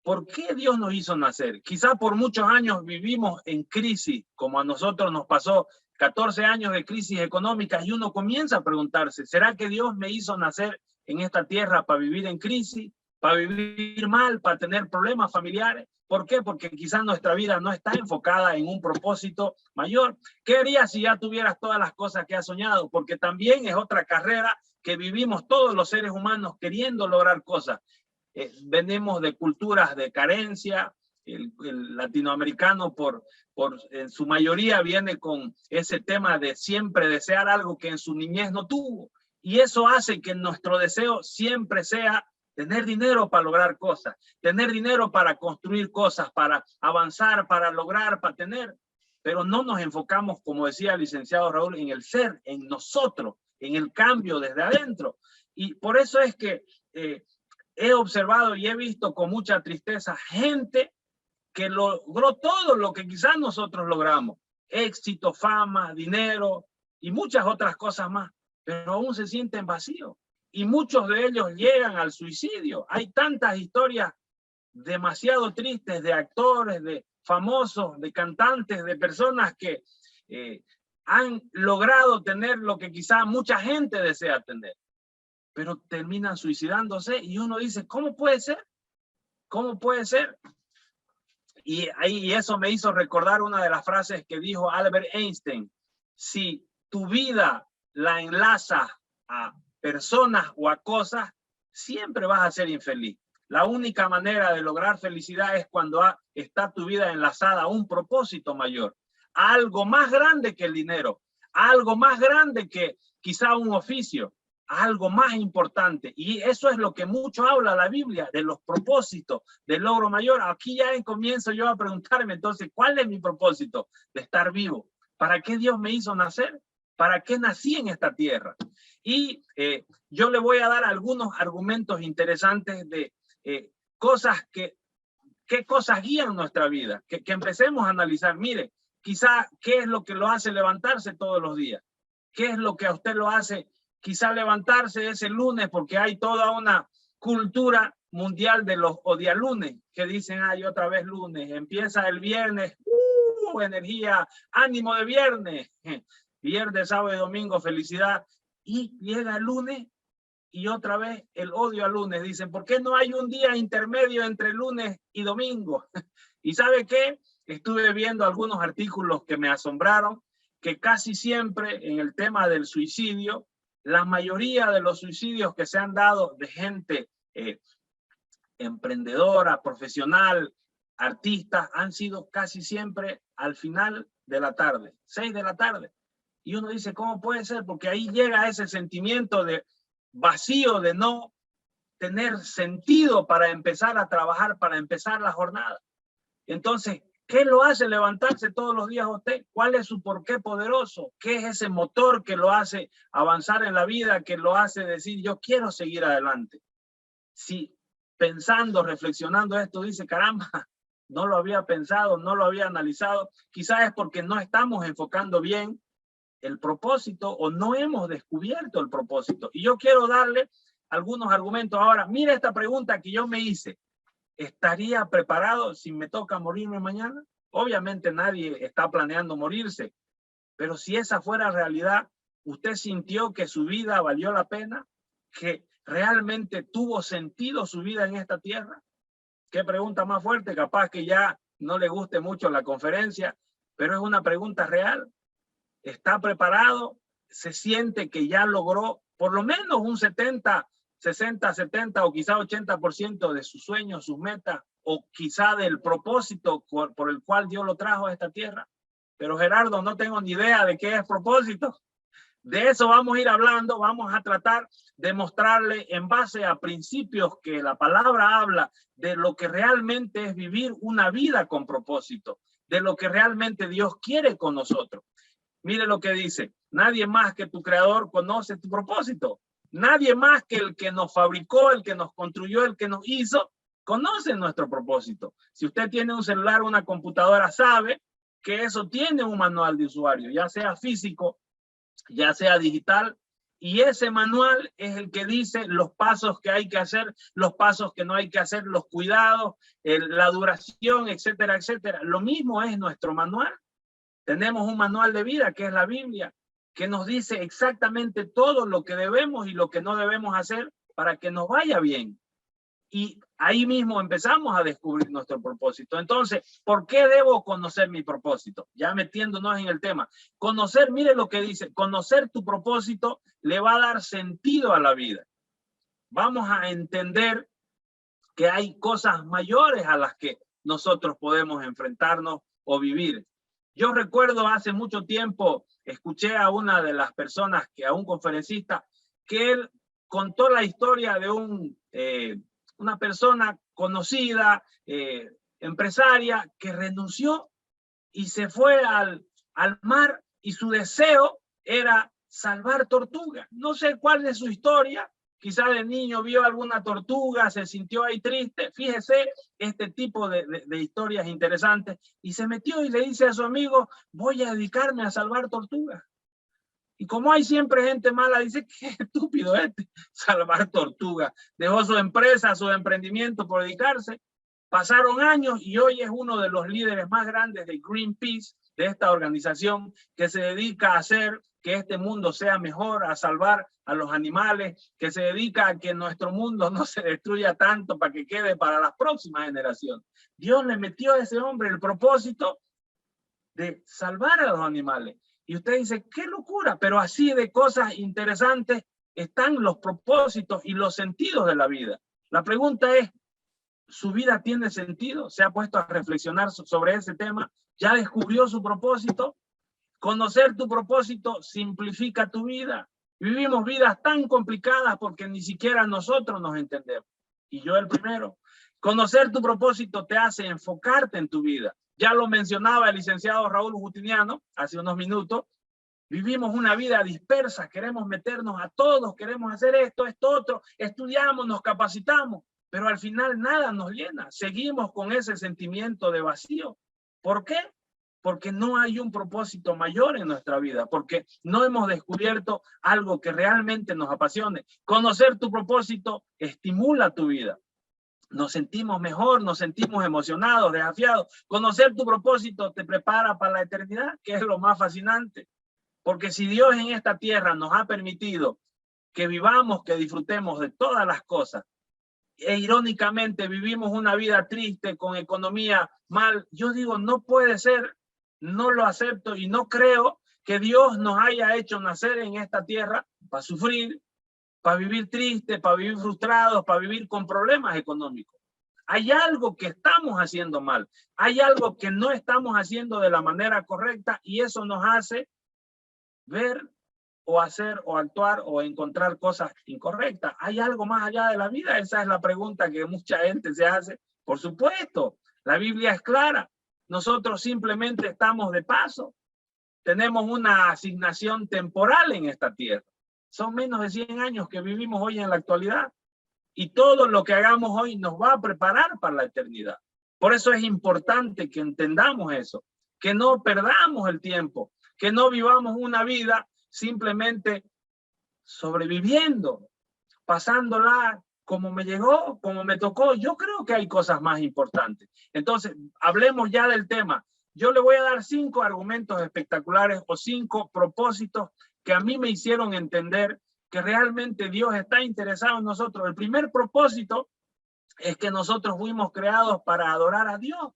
¿Por qué Dios nos hizo nacer? Quizá por muchos años vivimos en crisis, como a nosotros nos pasó 14 años de crisis económica, y uno comienza a preguntarse, ¿será que Dios me hizo nacer en esta tierra para vivir en crisis, para vivir mal, para tener problemas familiares? ¿Por qué? Porque quizás nuestra vida no está enfocada en un propósito mayor. ¿Qué harías si ya tuvieras todas las cosas que has soñado? Porque también es otra carrera que vivimos todos los seres humanos queriendo lograr cosas. Venimos de culturas de carencia, el latinoamericano en su mayoría viene con ese tema de siempre desear algo que en su niñez no tuvo, y eso hace que nuestro deseo siempre sea tener dinero para lograr cosas, tener dinero para construir cosas, para avanzar, para lograr, para tener, pero no nos enfocamos, como decía el licenciado Raúl, en el ser, en nosotros, en el cambio desde adentro. Y por eso es que he observado y he visto con mucha tristeza gente que logró todo lo que quizás nosotros logramos. Éxito, fama, dinero y muchas otras cosas más, pero aún se sienten vacíos. Y muchos de ellos llegan al suicidio. Hay tantas historias demasiado tristes de actores, de famosos, de cantantes, de personas que han logrado tener lo que quizás mucha gente desea tener, pero terminan suicidándose, y uno dice, ¿cómo puede ser? ¿Cómo puede ser? Y eso me hizo recordar una de las frases que dijo Albert Einstein. Si tu vida la enlazas a personas o a cosas, siempre vas a ser infeliz. La única manera de lograr felicidad es cuando está tu vida enlazada a un propósito mayor, a algo más grande que el dinero, a algo más grande que quizá un oficio, a algo más importante. Y eso es lo que mucho habla la Biblia, de los propósitos, del logro mayor. Aquí ya comienzo yo a preguntarme entonces, ¿cuál es mi propósito de estar vivo? ¿Para qué Dios me hizo nacer? ¿Para qué nací en esta tierra? Y yo le voy a dar algunos argumentos interesantes de cosas qué cosas guían nuestra vida, que empecemos a analizar. Mire, quizá qué es lo que lo hace levantarse todos los días, qué es lo que a usted lo hace quizá levantarse ese lunes, porque hay toda una cultura mundial de los odialunes que dicen, ay, otra vez lunes, empieza el viernes, energía, ánimo de viernes, viernes, sábado y domingo, felicidad, y llega el lunes y otra vez el odio al lunes. Dicen, ¿por qué no hay un día intermedio entre lunes y domingo? ¿Y sabe qué? Estuve viendo algunos artículos que me asombraron, que casi siempre en el tema del suicidio, la mayoría de los suicidios que se han dado de gente emprendedora, profesional, artistas, han sido casi siempre al final de la tarde, 6 de la tarde. Y uno dice, ¿cómo puede ser? Porque ahí llega ese sentimiento de vacío, de no tener sentido para empezar a trabajar, para empezar la jornada. Entonces, ¿qué lo hace levantarse todos los días a usted? ¿Cuál es su porqué poderoso? ¿Qué es ese motor que lo hace avanzar en la vida, que lo hace decir, yo quiero seguir adelante? Si pensando, reflexionando esto, dice, caramba, no lo había pensado, no lo había analizado, quizás es porque no estamos enfocando bien el propósito o no hemos descubierto el propósito. Y yo quiero darle algunos argumentos. Ahora, mira esta pregunta que yo me hice. ¿Estaría preparado si me toca morirme mañana? Obviamente nadie está planeando morirse, pero si esa fuera realidad, ¿usted sintió que su vida valió la pena? ¿Que realmente tuvo sentido su vida en esta tierra? ¿Qué pregunta más fuerte? Capaz que ya no le guste mucho la conferencia, pero es una pregunta real. ¿Está preparado? ¿Se siente que ya logró por lo menos un 70, 60, 70 o quizá 80% de sus sueños, sus metas, o quizá del propósito por el cual Dios lo trajo a esta tierra? Pero Gerardo, no tengo ni idea de qué es propósito. De eso vamos a ir hablando, vamos a tratar de mostrarle en base a principios que la palabra habla de lo que realmente es vivir una vida con propósito, de lo que realmente Dios quiere con nosotros. Mire lo que dice, nadie más que tu creador conoce tu propósito. Nadie más que el que nos fabricó, el que nos construyó, el que nos hizo, conoce nuestro propósito. Si usted tiene un celular o una computadora, sabe que eso tiene un manual de usuario, ya sea físico, ya sea digital, y ese manual es el que dice los pasos que hay que hacer, los pasos que no hay que hacer, los cuidados, la duración, etcétera, etcétera. Lo mismo es nuestro manual. Tenemos un manual de vida que es la Biblia, que nos dice exactamente todo lo que debemos y lo que no debemos hacer para que nos vaya bien. Y ahí mismo empezamos a descubrir nuestro propósito. Entonces, ¿por qué debo conocer mi propósito? Ya metiéndonos en el tema. Conocer, mire lo que dice, conocer tu propósito le va a dar sentido a la vida. Vamos a entender que hay cosas mayores a las que nosotros podemos enfrentarnos o vivir. Yo recuerdo hace mucho tiempo, escuché a una de las personas, a un conferencista, que él contó la historia de una persona conocida, empresaria, que renunció y se fue al mar y su deseo era salvar tortugas. No sé cuál es su historia. Quizá de niño vio alguna tortuga, se sintió ahí triste. Fíjese este tipo de historias interesantes. Y se metió y le dice a su amigo, voy a dedicarme a salvar tortugas. Y como hay siempre gente mala, dice, qué estúpido salvar tortugas. Dejó su empresa, su emprendimiento por dedicarse. Pasaron años y hoy es uno de los líderes más grandes de Greenpeace, de esta organización que se dedica a hacer que este mundo sea mejor, a salvar a los animales, que se dedica a que nuestro mundo no se destruya tanto para que quede para las próximas generaciones. Dios le metió a ese hombre el propósito de salvar a los animales. Y usted dice, qué locura, pero así de cosas interesantes están los propósitos y los sentidos de la vida. La pregunta es, ¿su vida tiene sentido? ¿Se ha puesto a reflexionar sobre ese tema? ¿Ya descubrió su propósito? Conocer tu propósito simplifica tu vida. Vivimos vidas tan complicadas porque ni siquiera nosotros nos entendemos. Y yo el primero. Conocer tu propósito te hace enfocarte en tu vida. Ya lo mencionaba el licenciado Raúl Justiniano hace unos minutos. Vivimos una vida dispersa, queremos meternos a todos, queremos hacer esto, otro, estudiamos, nos capacitamos, pero al final nada nos llena. Seguimos con ese sentimiento de vacío. ¿Por qué? Porque no hay un propósito mayor en nuestra vida, porque no hemos descubierto algo que realmente nos apasione. Conocer tu propósito estimula tu vida. Nos sentimos mejor, nos sentimos emocionados, desafiados. Conocer tu propósito te prepara para la eternidad, que es lo más fascinante. Porque si Dios en esta tierra nos ha permitido que vivamos, que disfrutemos de todas las cosas, e irónicamente vivimos una vida triste, con economía mal, yo digo, no puede ser, no lo acepto y no creo que Dios nos haya hecho nacer en esta tierra para sufrir, para vivir triste, para vivir frustrados, para vivir con problemas económicos. Hay algo que estamos haciendo mal, hay algo que no estamos haciendo de la manera correcta y eso nos hace ver o hacer o actuar o encontrar cosas incorrectas. ¿Hay algo más allá de la vida? Esa es la pregunta que mucha gente se hace. Por supuesto, la Biblia es clara. Nosotros simplemente estamos de paso. Tenemos una asignación temporal en esta tierra. Son menos de 100 años que vivimos hoy en la actualidad. Y todo lo que hagamos hoy nos va a preparar para la eternidad. Por eso es importante que entendamos eso, que no perdamos el tiempo, que no vivamos una vida simplemente sobreviviendo, pasándola como me llegó, como me tocó. Yo creo que hay cosas más importantes. Entonces, hablemos ya del tema. Yo le voy a dar 5 argumentos espectaculares o 5 propósitos que a mí me hicieron entender que realmente Dios está interesado en nosotros. El primer propósito es que nosotros fuimos creados para adorar a Dios.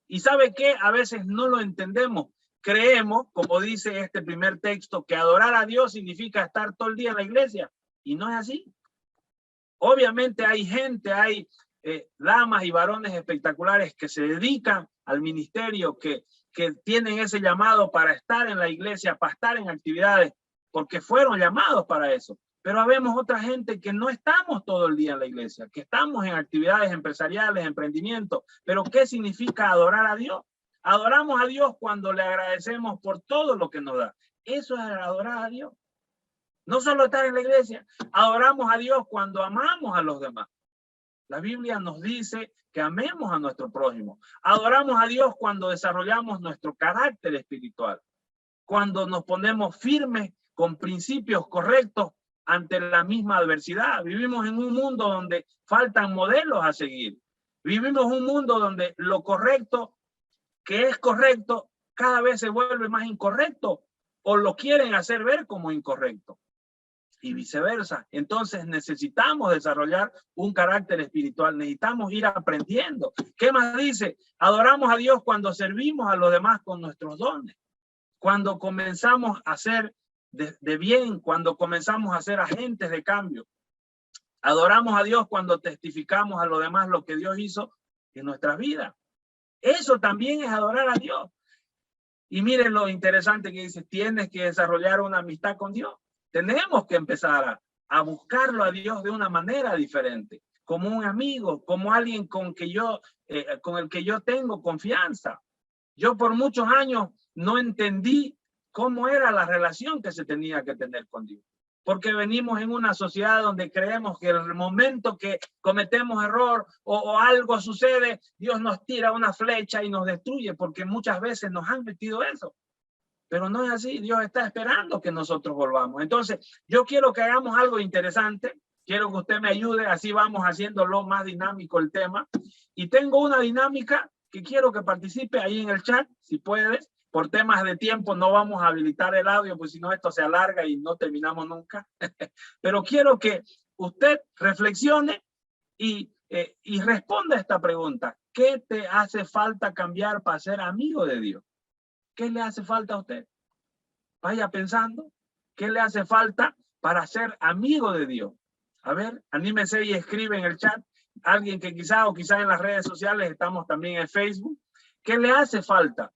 ¿Y sabe qué? A veces no lo entendemos. Creemos, como dice este primer texto, que adorar a Dios significa estar todo el día en la iglesia. Y no es así. Obviamente hay gente, hay damas y varones espectaculares que se dedican al ministerio, que tienen ese llamado para estar en la iglesia, para estar en actividades, porque fueron llamados para eso. Pero habemos otra gente que no estamos todo el día en la iglesia, que estamos en actividades empresariales, emprendimientos. Pero ¿qué significa adorar a Dios? Adoramos a Dios cuando le agradecemos por todo lo que nos da. Eso es adorar a Dios. No solo estar en la iglesia, adoramos a Dios cuando amamos a los demás. La Biblia nos dice que amemos a nuestro prójimo. Adoramos a Dios cuando desarrollamos nuestro carácter espiritual, cuando nos ponemos firmes con principios correctos ante la misma adversidad. Vivimos en un mundo donde faltan modelos a seguir. Vivimos en un mundo donde lo correcto, que es correcto, cada vez se vuelve más incorrecto o lo quieren hacer ver como incorrecto. Y viceversa. Entonces necesitamos desarrollar un carácter espiritual, necesitamos ir aprendiendo. ¿Qué más dice? Adoramos a Dios cuando servimos a los demás con nuestros dones, cuando comenzamos a hacer de bien, cuando comenzamos a ser agentes de cambio. Adoramos a Dios cuando testificamos a los demás lo que Dios hizo en nuestras vidas. Eso también es adorar a Dios. Y miren lo interesante que dice, tienes que desarrollar una amistad con Dios. Tenemos que empezar a buscarlo a Dios de una manera diferente, como un amigo, como alguien con el que yo tengo confianza. Yo por muchos años no entendí cómo era la relación que se tenía que tener con Dios, porque venimos en una sociedad donde creemos que el momento que cometemos error o algo sucede, Dios nos tira una flecha y nos destruye, porque muchas veces nos han metido eso. Pero no es así. Dios está esperando que nosotros volvamos. Entonces, yo quiero que hagamos algo interesante. Quiero que usted me ayude. Así vamos haciéndolo más dinámico el tema. Y tengo una dinámica que quiero que participe ahí en el chat, si puedes. por temas de tiempo no vamos a habilitar el audio, pues si no esto se alarga y no terminamos nunca. Pero quiero que usted reflexione y responda a esta pregunta. ¿Qué te hace falta cambiar para ser amigo de Dios? ¿Qué le hace falta a usted? Vaya pensando, ¿qué le hace falta para ser amigo de Dios? A ver, anímese y escribe en el chat. Alguien que quizá en las redes sociales, estamos también en Facebook. ¿Qué le hace falta?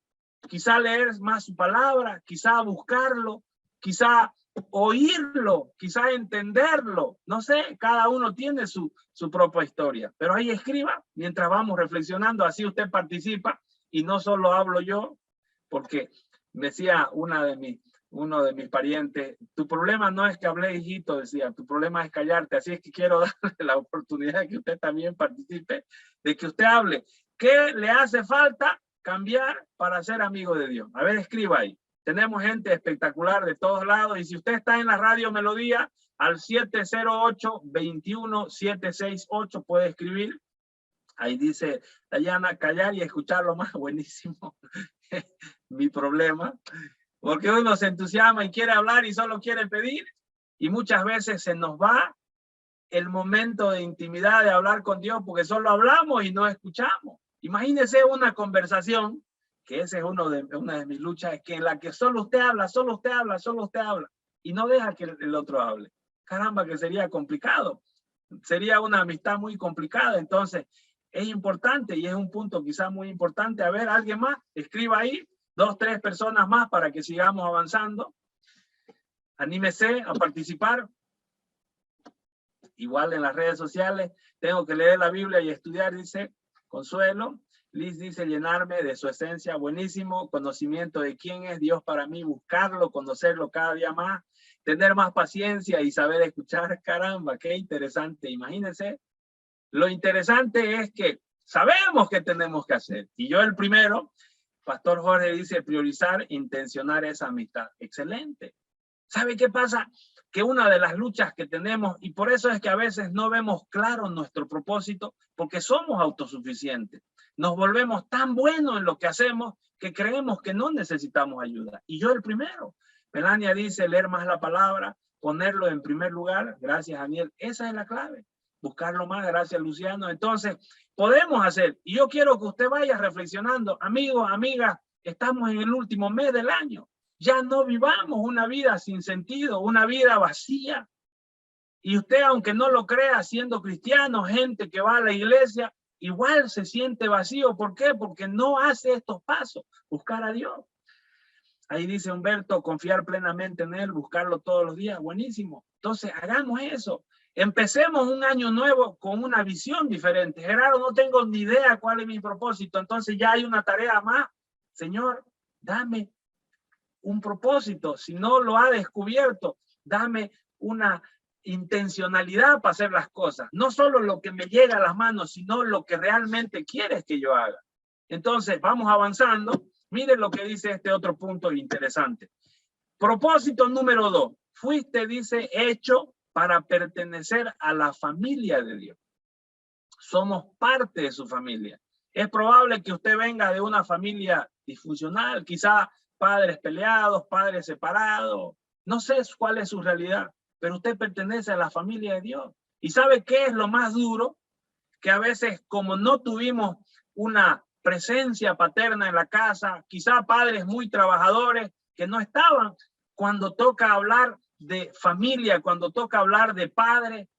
Quizá leer más su palabra, quizá buscarlo, quizá oírlo, quizá entenderlo. No sé, cada uno tiene su propia historia. Pero ahí escriba mientras vamos reflexionando. Así usted participa y no solo hablo yo, porque decía uno de mis parientes, tu problema no es que hable, hijito, decía, tu problema es callarte. Así es que quiero darle la oportunidad de que usted también participe, de que usted hable. ¿Qué le hace falta cambiar para ser amigo de Dios? A ver, escriba ahí. Tenemos gente espectacular de todos lados. Y si usted está en la Radio Melodía, al 708-21768 puede escribir. Ahí dice Dayana, callar y escucharlo más. Buenísimo. Mi problema. Porque uno se entusiasma y quiere hablar y solo quiere pedir. Y muchas veces se nos va el momento de intimidad de hablar con Dios porque solo hablamos y no escuchamos. Imagínese una conversación, que esa es una de mis luchas, que en la que solo usted habla y no deja que el otro hable. Caramba, que sería complicado. Sería una amistad muy complicada. Entonces, es importante y es un punto quizá muy importante. A ver, alguien más, escriba ahí, 2, 3 personas más para que sigamos avanzando. Anímese a participar. Igual en las redes sociales, tengo que leer la Biblia y estudiar, dice Consuelo. Liz dice llenarme de su esencia, buenísimo. Conocimiento de quién es Dios para mí, buscarlo, conocerlo cada día más, tener más paciencia y saber escuchar. Caramba, qué interesante. Imagínense. Lo interesante es que sabemos qué tenemos que hacer. Y yo el primero, Pastor Jorge dice priorizar, intencionar esa amistad. Excelente. ¿Sabe qué pasa? Que una de las luchas que tenemos, y por eso es que a veces no vemos claro nuestro propósito, porque somos autosuficientes. Nos volvemos tan buenos en lo que hacemos que creemos que no necesitamos ayuda. Y yo el primero. Melania dice leer más la palabra, ponerlo en primer lugar. Gracias, Daniel. Esa es la clave. Buscarlo más. Gracias, Luciano. Entonces, podemos hacer. Y yo quiero que usted vaya reflexionando. Amigos, amigas, estamos en el último mes del año. Ya no vivamos una vida sin sentido, una vida vacía. Y usted, aunque no lo crea, siendo cristiano, gente que va a la iglesia, igual se siente vacío. ¿Por qué? Porque no hace estos pasos, buscar a Dios. Ahí dice Humberto, confiar plenamente en Él, buscarlo todos los días. Buenísimo. Entonces, hagamos eso. Empecemos un año nuevo con una visión diferente. Gerardo, no tengo ni idea cuál es mi propósito. Entonces ya hay una tarea más. Señor, dame un propósito. Si no lo ha descubierto, dame una intencionalidad para hacer las cosas. No solo lo que me llega a las manos, sino lo que realmente quieres que yo haga. Entonces, vamos avanzando. Miren lo que dice este otro punto interesante. Propósito número 2. Fuiste, dice, hecho para pertenecer a la familia de Dios. Somos parte de su familia. Es probable que usted venga de una familia disfuncional, quizá padres peleados, padres separados. No sé cuál es su realidad, pero usted pertenece a la familia de Dios. ¿Y sabe qué es lo más duro? Que a veces, como no tuvimos una presencia paterna en la casa, quizá padres muy trabajadores que no estaban, cuando toca hablar de familia, cuando toca hablar de padre,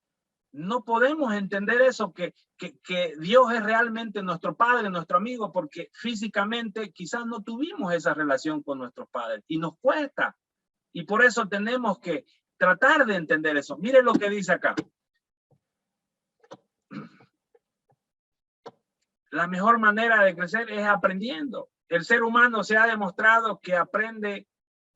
no podemos entender eso, que Dios es realmente nuestro padre, nuestro amigo, porque físicamente quizás no tuvimos esa relación con nuestros padres y nos cuesta. Y por eso tenemos que tratar de entender eso. Miren lo que dice acá. La mejor manera de crecer es aprendiendo. El ser humano se ha demostrado que aprende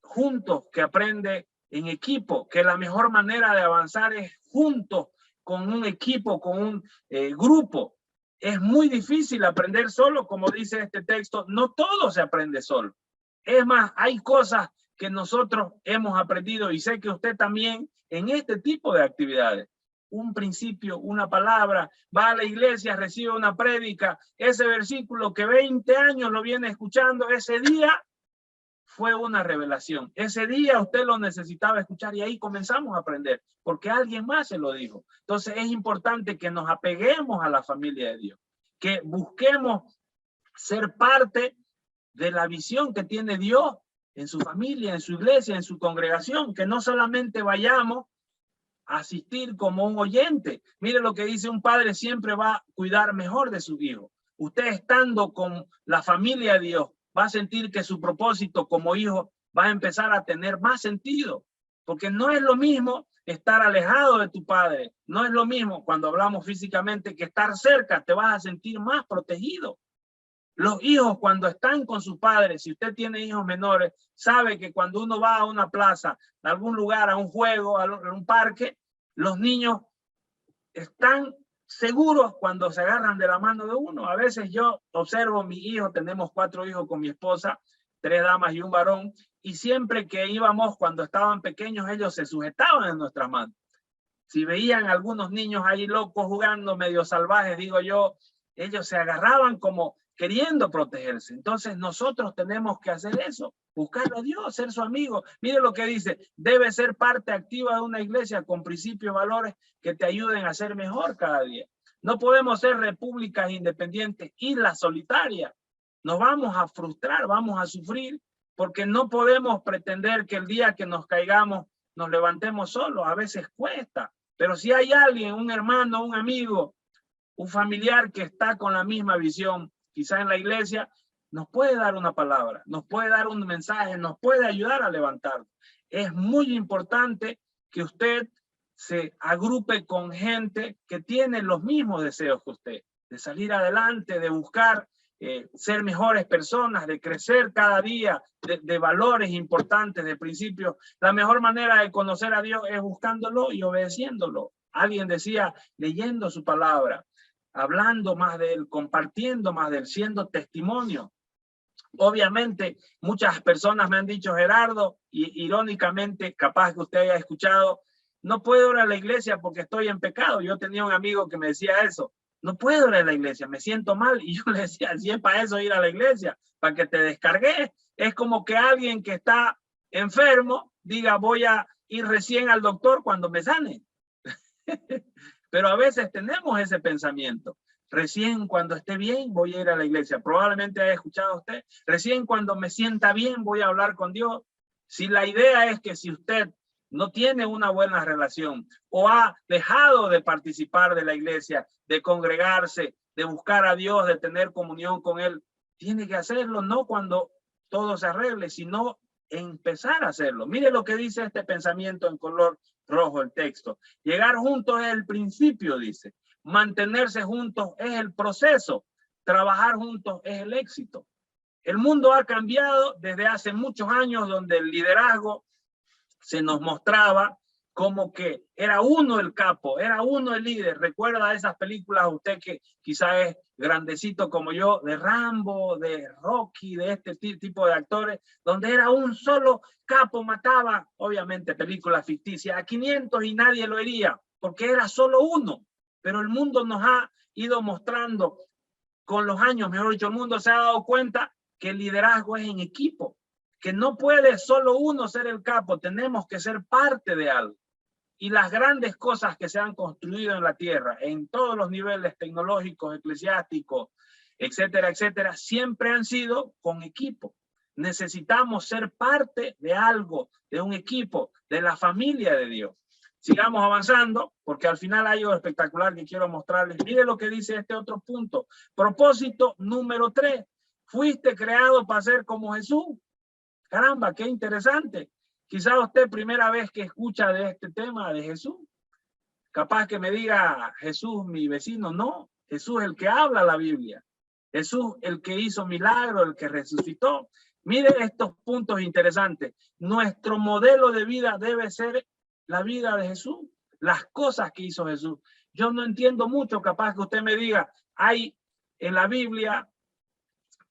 juntos, que aprende en equipo, que la mejor manera de avanzar es juntos, con un equipo, con un grupo. Es muy difícil aprender solo, como dice este texto, no todo se aprende solo. Es más, hay cosas que nosotros hemos aprendido y sé que usted también en este tipo de actividades. Un principio, una palabra, va a la iglesia, recibe una prédica, ese versículo que 20 años lo viene escuchando, ese día fue una revelación. Ese día usted lo necesitaba escuchar y ahí comenzamos a aprender, porque alguien más se lo dijo. Entonces es importante que nos apeguemos a la familia de Dios, que busquemos ser parte de la visión que tiene Dios en su familia, en su iglesia, en su congregación, que no solamente vayamos a asistir como un oyente. Mire lo que dice: un padre siempre va a cuidar mejor de su hijo. Usted, estando con la familia de Dios, va a sentir que su propósito como hijo va a empezar a tener más sentido, porque no es lo mismo estar alejado de tu padre, no es lo mismo cuando hablamos físicamente que estar cerca. Te vas a sentir más protegido. Los hijos, cuando están con sus padres, si usted tiene hijos menores, sabe que cuando uno va a una plaza, a algún lugar, a un juego, a un parque, los niños están seguros cuando se agarran de la mano de uno. A veces yo observo a mis hijos, tenemos 4 hijos con mi esposa, 3 damas y un varón, y siempre que íbamos, cuando estaban pequeños, ellos se sujetaban en nuestras manos. Si veían algunos niños ahí locos jugando, medio salvajes, digo yo, ellos se agarraban como queriendo protegerse. Entonces nosotros tenemos que hacer eso, buscar a Dios, ser su amigo. Mire lo que dice: debe ser parte activa de una iglesia con principios y valores que te ayuden a ser mejor cada día. No podemos ser repúblicas independientes, islas solitarias. Nos vamos a frustrar, vamos a sufrir, porque no podemos pretender que el día que nos caigamos nos levantemos solos. A veces cuesta, pero si hay alguien, un hermano, un amigo, un familiar que está con la misma visión, quizá en la iglesia, nos puede dar una palabra, nos puede dar un mensaje, nos puede ayudar a levantarnos. Es muy importante que usted se agrupe con gente que tiene los mismos deseos que usted, de salir adelante, de buscar ser mejores personas, de crecer cada día, de valores importantes, de principios. La mejor manera de conocer a Dios es buscándolo y obedeciéndolo. Alguien decía: leyendo su palabra, hablando más de él, compartiendo más de él, siendo testimonio. Obviamente, muchas personas me han dicho: Gerardo, y irónicamente, capaz que usted haya escuchado, no puedo ir a la iglesia porque estoy en pecado. Yo tenía un amigo que me decía eso: no puedo ir a la iglesia, me siento mal. Y yo le decía: si es para eso ir a la iglesia, para que te descargues. Es como que alguien que está enfermo diga: voy a ir recién al doctor cuando me sane. Pero a veces tenemos ese pensamiento: recién cuando esté bien voy a ir a la iglesia. Probablemente haya escuchado usted: recién cuando me sienta bien voy a hablar con Dios. Si la idea es que si usted no tiene una buena relación o ha dejado de participar de la iglesia, de congregarse, de buscar a Dios, de tener comunión con Él, tiene que hacerlo no cuando todo se arregle, sino empezar a hacerlo. Mire lo que dice este pensamiento en color rojo, el texto: llegar juntos es el principio, dice. Mantenerse juntos es el proceso. Trabajar juntos es el éxito. El mundo ha cambiado desde hace muchos años, donde el liderazgo se nos mostraba como que era uno el capo, era uno el líder. Recuerda esas películas, usted que quizá es grandecito como yo, de Rambo, de Rocky, de este tipo de actores, donde era un solo capo, mataba, obviamente películas ficticias, a 500 y nadie lo hería, porque era solo uno. Pero el mundo nos ha ido mostrando con los años, mejor dicho, el mundo se ha dado cuenta que el liderazgo es en equipo, que no puede solo uno ser el capo, tenemos que ser parte de algo. Y las grandes cosas que se han construido en la tierra, en todos los niveles tecnológicos, eclesiásticos, etcétera, etcétera, siempre han sido con equipo. Necesitamos ser parte de algo, de un equipo, de la familia de Dios. Sigamos avanzando, porque al final hay algo espectacular que quiero mostrarles. Mire lo que dice este otro punto. Propósito número 3. Fuiste creado para ser como Jesús. Caramba, qué interesante. Quizá usted primera vez que escucha de este tema de Jesús. Capaz que me diga: Jesús, mi vecino. No, Jesús el que habla la Biblia. Jesús el que hizo milagros, el que resucitó. Mire estos puntos interesantes. Nuestro modelo de vida debe ser la vida de Jesús, las cosas que hizo Jesús. Yo no entiendo mucho, capaz que usted me diga: hay en la Biblia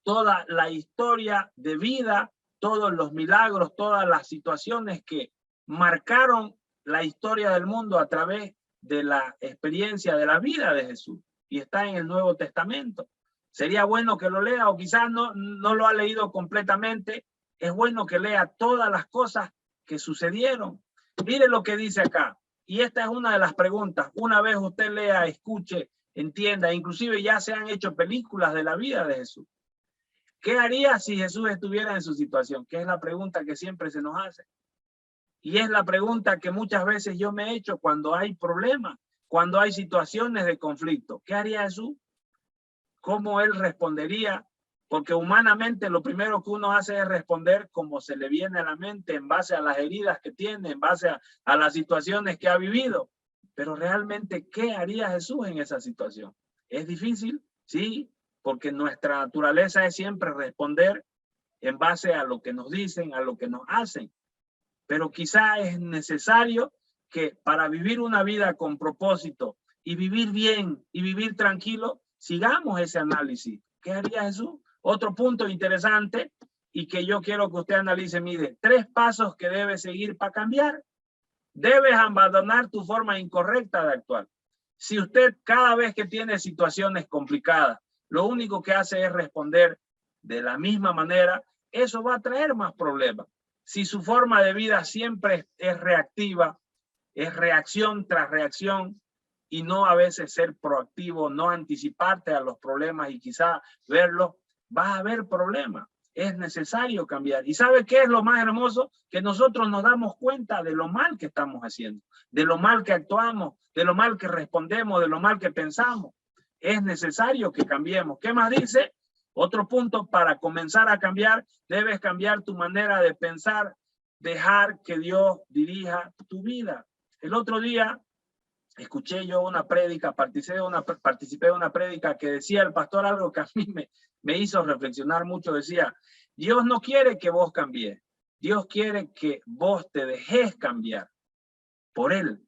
toda la historia de vida, todos los milagros, todas las situaciones que marcaron la historia del mundo a través de la experiencia de la vida de Jesús, y está en el Nuevo Testamento. Sería bueno que lo lea, o quizás no lo ha leído completamente, Es bueno que lea todas las cosas que sucedieron. Mire lo que dice acá. Y esta es una de las preguntas. Una vez usted lea, escuche, entienda, inclusive ya se han hecho películas de la vida de Jesús. ¿Qué haría si Jesús estuviera en su situación? Que es la pregunta que siempre se nos hace. Y es la pregunta que muchas veces yo me he hecho cuando hay problemas, cuando hay situaciones de conflicto. ¿Qué haría Jesús? ¿Cómo él respondería? Porque humanamente lo primero que uno hace es responder como se le viene a la mente, en base a las heridas que tiene, en base a las situaciones que ha vivido. Pero realmente, ¿qué haría Jesús en esa situación? ¿Es difícil? Sí, porque nuestra naturaleza es siempre responder en base a lo que nos dicen, a lo que nos hacen. Pero quizá es necesario que para vivir una vida con propósito y vivir bien y vivir tranquilo, sigamos ese análisis. ¿Qué haría Jesús? Otro punto interesante y que yo quiero que usted analice, mire, 3 pasos que debes seguir para cambiar. Debes abandonar tu forma incorrecta de actuar. Si usted cada vez que tiene situaciones complicadas, lo único que hace es responder de la misma manera, eso va a traer más problemas. Si su forma de vida siempre es reactiva, es reacción tras reacción, y no a veces ser proactivo, no anticiparte a los problemas y quizá verlos, vas a haber problemas. Es necesario cambiar. ¿Y sabe qué es lo más hermoso? Que nosotros nos damos cuenta de lo mal que estamos haciendo, de lo mal que actuamos, de lo mal que respondemos, de lo mal que pensamos. Es necesario que cambiemos. ¿Qué más dice? Otro punto, para comenzar a cambiar, debes cambiar tu manera de pensar, dejar que Dios dirija tu vida. El otro día escuché yo una prédica, participé de una prédica que decía el pastor algo que a mí me hizo reflexionar mucho. Decía, Dios no quiere que vos cambies, Dios quiere que vos te dejes cambiar por Él.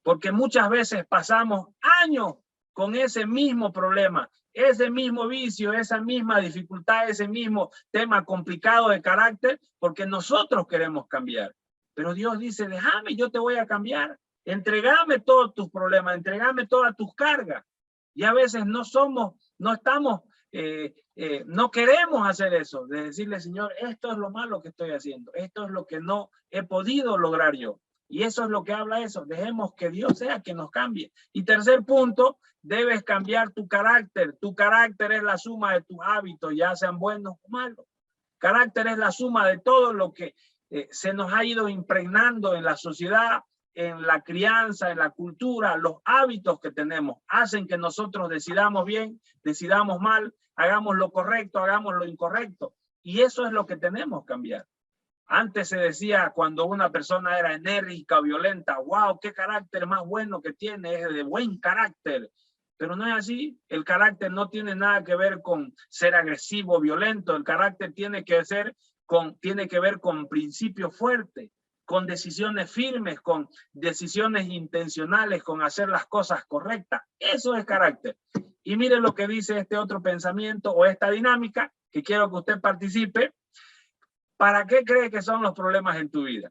Porque muchas veces pasamos años con ese mismo problema, ese mismo vicio, esa misma dificultad, ese mismo tema complicado de carácter, porque nosotros queremos cambiar. Pero Dios dice, déjame, yo te voy a cambiar. Entregame todos tus problemas, entregame todas tus cargas. Y a veces no queremos hacer eso, de decirle, Señor, esto es lo malo que estoy haciendo, esto es lo que no he podido lograr yo. Y eso es lo que habla eso, dejemos que Dios sea quien nos cambie. Y tercer punto, debes cambiar tu carácter. Tu carácter es la suma de tus hábitos, ya sean buenos o malos. Carácter es la suma de todo lo que se nos ha ido impregnando en la sociedad, en la crianza, en la cultura. Los hábitos que tenemos hacen que nosotros decidamos bien, decidamos mal, hagamos lo correcto, hagamos lo incorrecto. Y eso es lo que tenemos que cambiar. Antes se decía, cuando una persona era enérgica o violenta, wow, qué carácter más bueno que tiene, es de buen carácter. Pero no es así. El carácter no tiene nada que ver con ser agresivo o violento. El carácter tiene que ver con principios fuertes, con decisiones firmes, con decisiones intencionales, con hacer las cosas correctas. Eso es carácter. Y mire lo que dice este otro pensamiento o esta dinámica que quiero que usted participe. ¿Para qué cree que son los problemas en tu vida?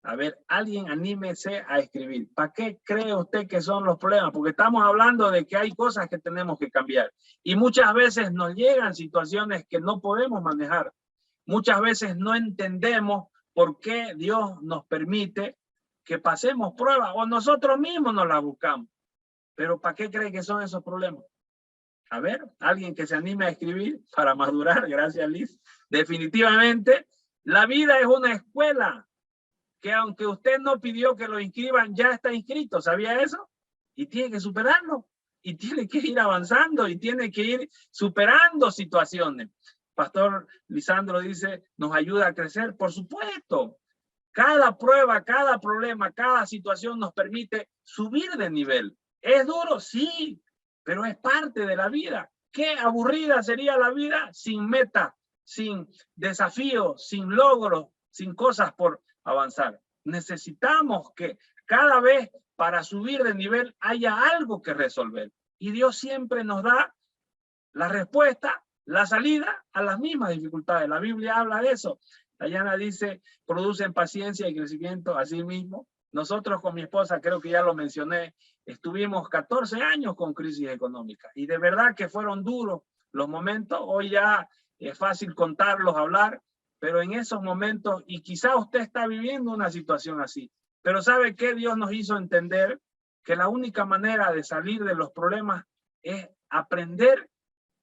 A ver, alguien anímese a escribir. ¿Para qué cree usted que son los problemas? Porque estamos hablando de que hay cosas que tenemos que cambiar. Y muchas veces nos llegan situaciones que no podemos manejar. Muchas veces no entendemos por qué Dios nos permite que pasemos pruebas o nosotros mismos nos las buscamos. Pero ¿para qué cree que son esos problemas? A ver, alguien que se anime a escribir para madurar. Gracias, Liz. Definitivamente, la vida es una escuela que aunque usted no pidió que lo inscriban, ya está inscrito. ¿Sabía eso? Y tiene que superarlo. Y tiene que ir avanzando y tiene que ir superando situaciones. Pastor Lisandro dice, nos ayuda a crecer. Por supuesto. Cada prueba, cada problema, cada situación nos permite subir de nivel. ¿Es duro? Sí. Pero es parte de la vida. Qué aburrida sería la vida sin meta, sin desafío, sin logros, sin cosas por avanzar. Necesitamos que cada vez para subir de nivel haya algo que resolver. Y Dios siempre nos da la respuesta, la salida a las mismas dificultades. La Biblia habla de eso. Dayana dice, producen paciencia y crecimiento a sí mismo. Nosotros con mi esposa, creo que ya lo mencioné, estuvimos 14 años con crisis económica y de verdad que fueron duros los momentos. Hoy ya es fácil contarlos, hablar, pero en esos momentos, y quizá usted está viviendo una situación así, pero ¿sabe qué? Dios nos hizo entender que la única manera de salir de los problemas es aprender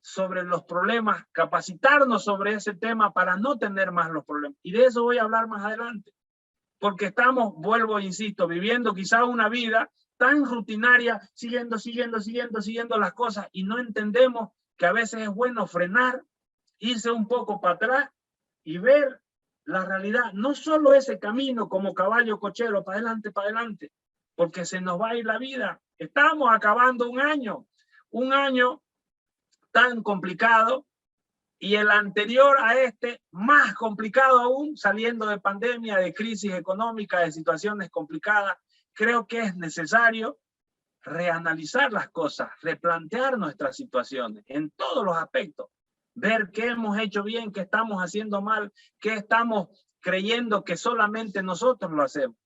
sobre los problemas, capacitarnos sobre ese tema para no tener más los problemas. Y de eso voy a hablar más adelante, porque estamos, vuelvo, insisto, viviendo quizá una vida tan rutinaria, siguiendo las cosas, y no entendemos que a veces es bueno frenar, irse un poco para atrás y ver la realidad, no solo ese camino como caballo cochero, para adelante, porque se nos va a ir la vida. Estamos acabando un año tan complicado, y el anterior a este más complicado aún, saliendo de pandemia, de crisis económica, de situaciones complicadas. Creo que es necesario reanalizar las cosas, replantear nuestras situaciones en todos los aspectos, ver qué hemos hecho bien, qué estamos haciendo mal, qué estamos creyendo que solamente nosotros lo hacemos.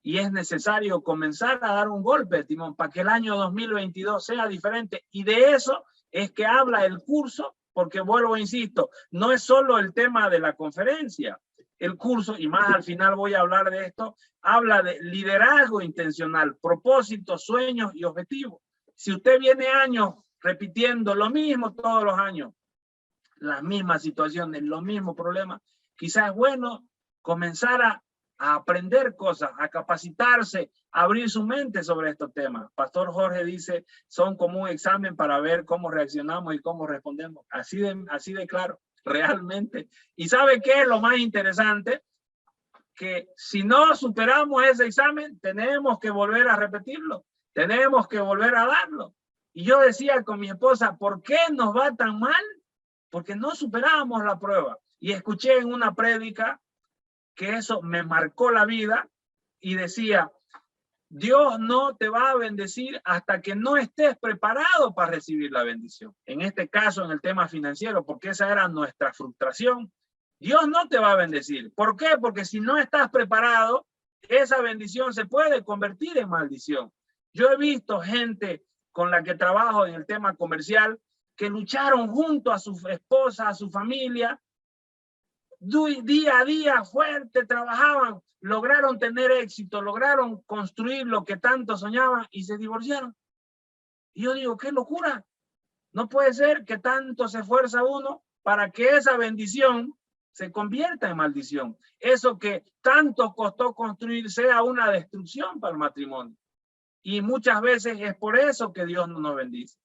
Y es necesario comenzar a dar un golpe, Timón, para que el año 2022 sea diferente. Y de eso es que habla el curso, porque vuelvo, insisto, no es solo el tema de la conferencia. El curso, y más al final voy a hablar de esto, habla de liderazgo intencional, propósitos, sueños y objetivos. Si usted viene años repitiendo lo mismo todos los años, las mismas situaciones, los mismos problemas, quizás es bueno comenzar a aprender cosas, a capacitarse, a abrir su mente sobre estos temas. Pastor Jorge dice, son como un examen para ver cómo reaccionamos y cómo respondemos. Así de claro, realmente. ¿Y sabe qué es lo más interesante? Que si no superamos ese examen, tenemos que volver a repetirlo, tenemos que volver a darlo. Y yo decía con mi esposa, ¿por qué nos va tan mal? Porque no superábamos la prueba. Y escuché en una prédica que eso me marcó la vida y decía, Dios no te va a bendecir hasta que no estés preparado para recibir la bendición. En este caso, en el tema financiero, porque esa era nuestra frustración. Dios no te va a bendecir. ¿Por qué? Porque si no estás preparado, esa bendición se puede convertir en maldición. Yo he visto gente con la que trabajo en el tema comercial que lucharon junto a su esposa, a su familia, día a día fuerte, trabajaban, lograron tener éxito, lograron construir lo que tanto soñaban y se divorciaron. Y yo digo, qué locura. No puede ser que tanto se esfuerza uno para que esa bendición se convierta en maldición. Eso que tanto costó construir sea una destrucción para el matrimonio. Y muchas veces es por eso que Dios no nos bendice.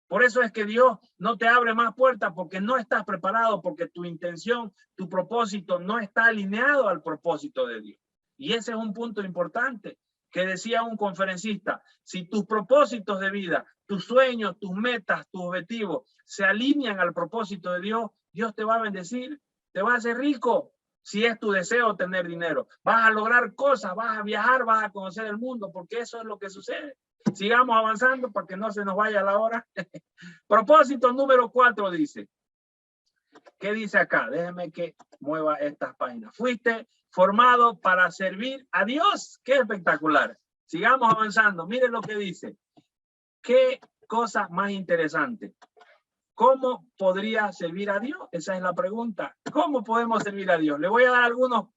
Por eso es que Dios no te abre más puertas, porque no estás preparado, porque tu intención, tu propósito no está alineado al propósito de Dios. Y ese es un punto importante que decía un conferencista: si tus propósitos de vida, tus sueños, tus metas, tus objetivos se alinean al propósito de Dios, Dios te va a bendecir, te va a hacer rico. Si es tu deseo tener dinero, vas a lograr cosas, vas a viajar, vas a conocer el mundo, porque eso es lo que sucede. Sigamos avanzando para que no se nos vaya la hora. Propósito número 4 dice, ¿qué dice acá? Déjeme que mueva estas páginas. Fuiste formado para servir a Dios. ¡Qué espectacular! Sigamos avanzando. Miren lo que dice. ¿Qué cosa más interesante? ¿Cómo podría servir a Dios? Esa es la pregunta. ¿Cómo podemos servir a Dios? Le voy a dar algunos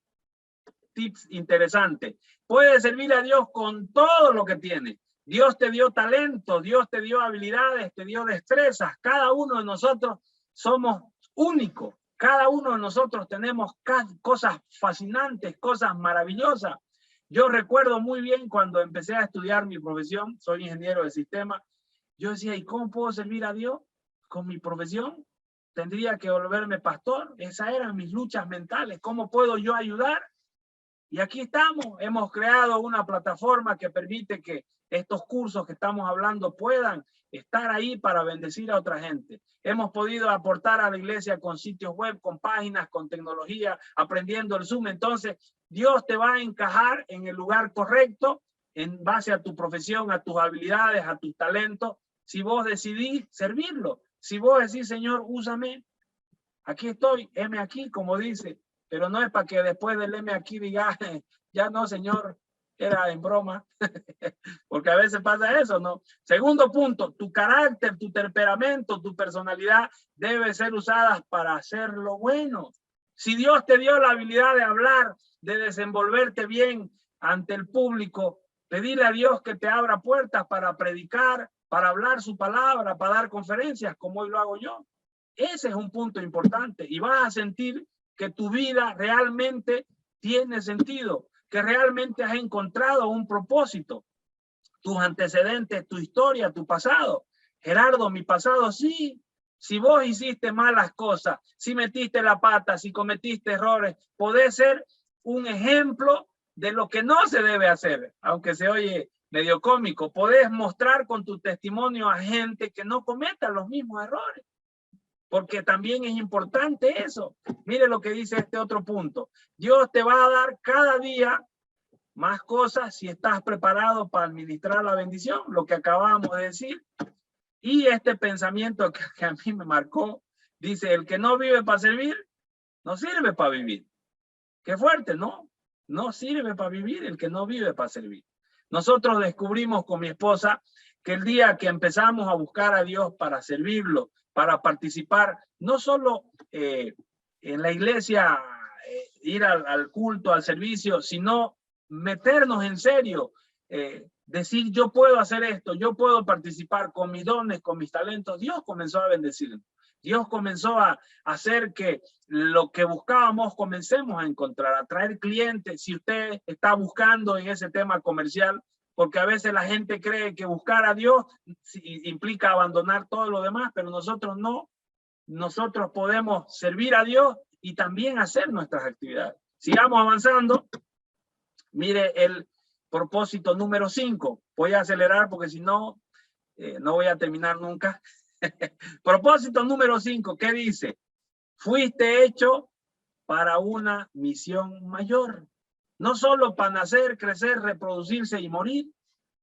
tips interesantes. Puede servir a Dios con todo lo que tiene. Dios te dio talento, Dios te dio habilidades, te dio destrezas. Cada uno de nosotros somos únicos. Cada uno de nosotros tenemos cosas fascinantes, cosas maravillosas. Yo recuerdo muy bien cuando empecé a estudiar mi profesión, soy ingeniero de sistemas. Yo decía, ¿y cómo puedo servir a Dios con mi profesión? Tendría que volverme pastor. Esas eran mis luchas mentales. ¿Cómo puedo yo ayudar? Y aquí estamos, hemos creado una plataforma que permite que estos cursos que estamos hablando puedan estar ahí para bendecir a otra gente. Hemos podido aportar a la iglesia con sitios web, con páginas, con tecnología, aprendiendo el Zoom. Entonces, Dios te va a encajar en el lugar correcto en base a tu profesión, a tus habilidades, a tus talentos. Si vos decidís servirlo, si vos decís, Señor, úsame, aquí estoy, heme aquí, como dice. Pero no es para que después del heme aquí diga, ya no, Señor, era en broma, porque a veces pasa eso, ¿no? Segundo punto, tu carácter, tu temperamento, tu personalidad debe ser usadas para hacer lo bueno. Si Dios te dio la habilidad de hablar, de desenvolverte bien ante el público, pedirle a Dios que te abra puertas para predicar, para hablar su palabra, para dar conferencias, como hoy lo hago yo. Ese es un punto importante y vas a sentir que tu vida realmente tiene sentido, que realmente has encontrado un propósito. Tus antecedentes, tu historia, tu pasado. Gerardo, mi pasado, sí. Si vos hiciste malas cosas, si metiste la pata, si cometiste errores, podés ser un ejemplo de lo que no se debe hacer, aunque se oye medio cómico. Podés mostrar con tu testimonio a gente que no cometa los mismos errores, porque también es importante eso. Mire lo que dice este otro punto. Dios te va a dar cada día más cosas si estás preparado para administrar la bendición, lo que acabamos de decir. Y este pensamiento que a mí me marcó, dice, el que no vive para servir, no sirve para vivir. Qué fuerte, ¿no? No sirve para vivir el que no vive para servir. Nosotros descubrimos con mi esposa que el día que empezamos a buscar a Dios para servirlo, para participar, no solo en la iglesia, ir al culto, al servicio, sino meternos en serio, decir yo puedo hacer esto, yo puedo participar con mis dones, con mis talentos. Dios comenzó a bendecirnos. Dios comenzó a hacer que lo que buscábamos comencemos a encontrar, a traer clientes. Si usted está buscando en ese tema comercial, porque a veces la gente cree que buscar a Dios implica abandonar todo lo demás, pero nosotros no. Nosotros podemos servir a Dios y también hacer nuestras actividades. Sigamos avanzando. Mire el propósito número 5. Voy a acelerar porque si no, no voy a terminar nunca. Propósito número 5, ¿qué dice? Fuiste hecho para una misión mayor. No solo para nacer, crecer, reproducirse y morir,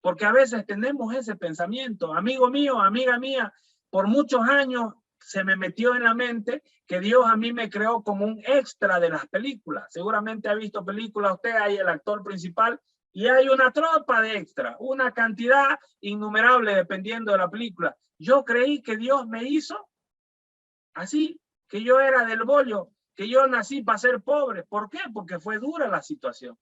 porque a veces tenemos ese pensamiento. Amigo mío, amiga mía, por muchos años se me metió en la mente que Dios a mí me creó como un extra de las películas. Seguramente ha visto películas usted, hay el actor principal y hay una tropa de extra, una cantidad innumerable dependiendo de la película. Yo creí que Dios me hizo así, que yo era del bollo, que yo nací para ser pobre. ¿Por qué? Porque fue dura la situación,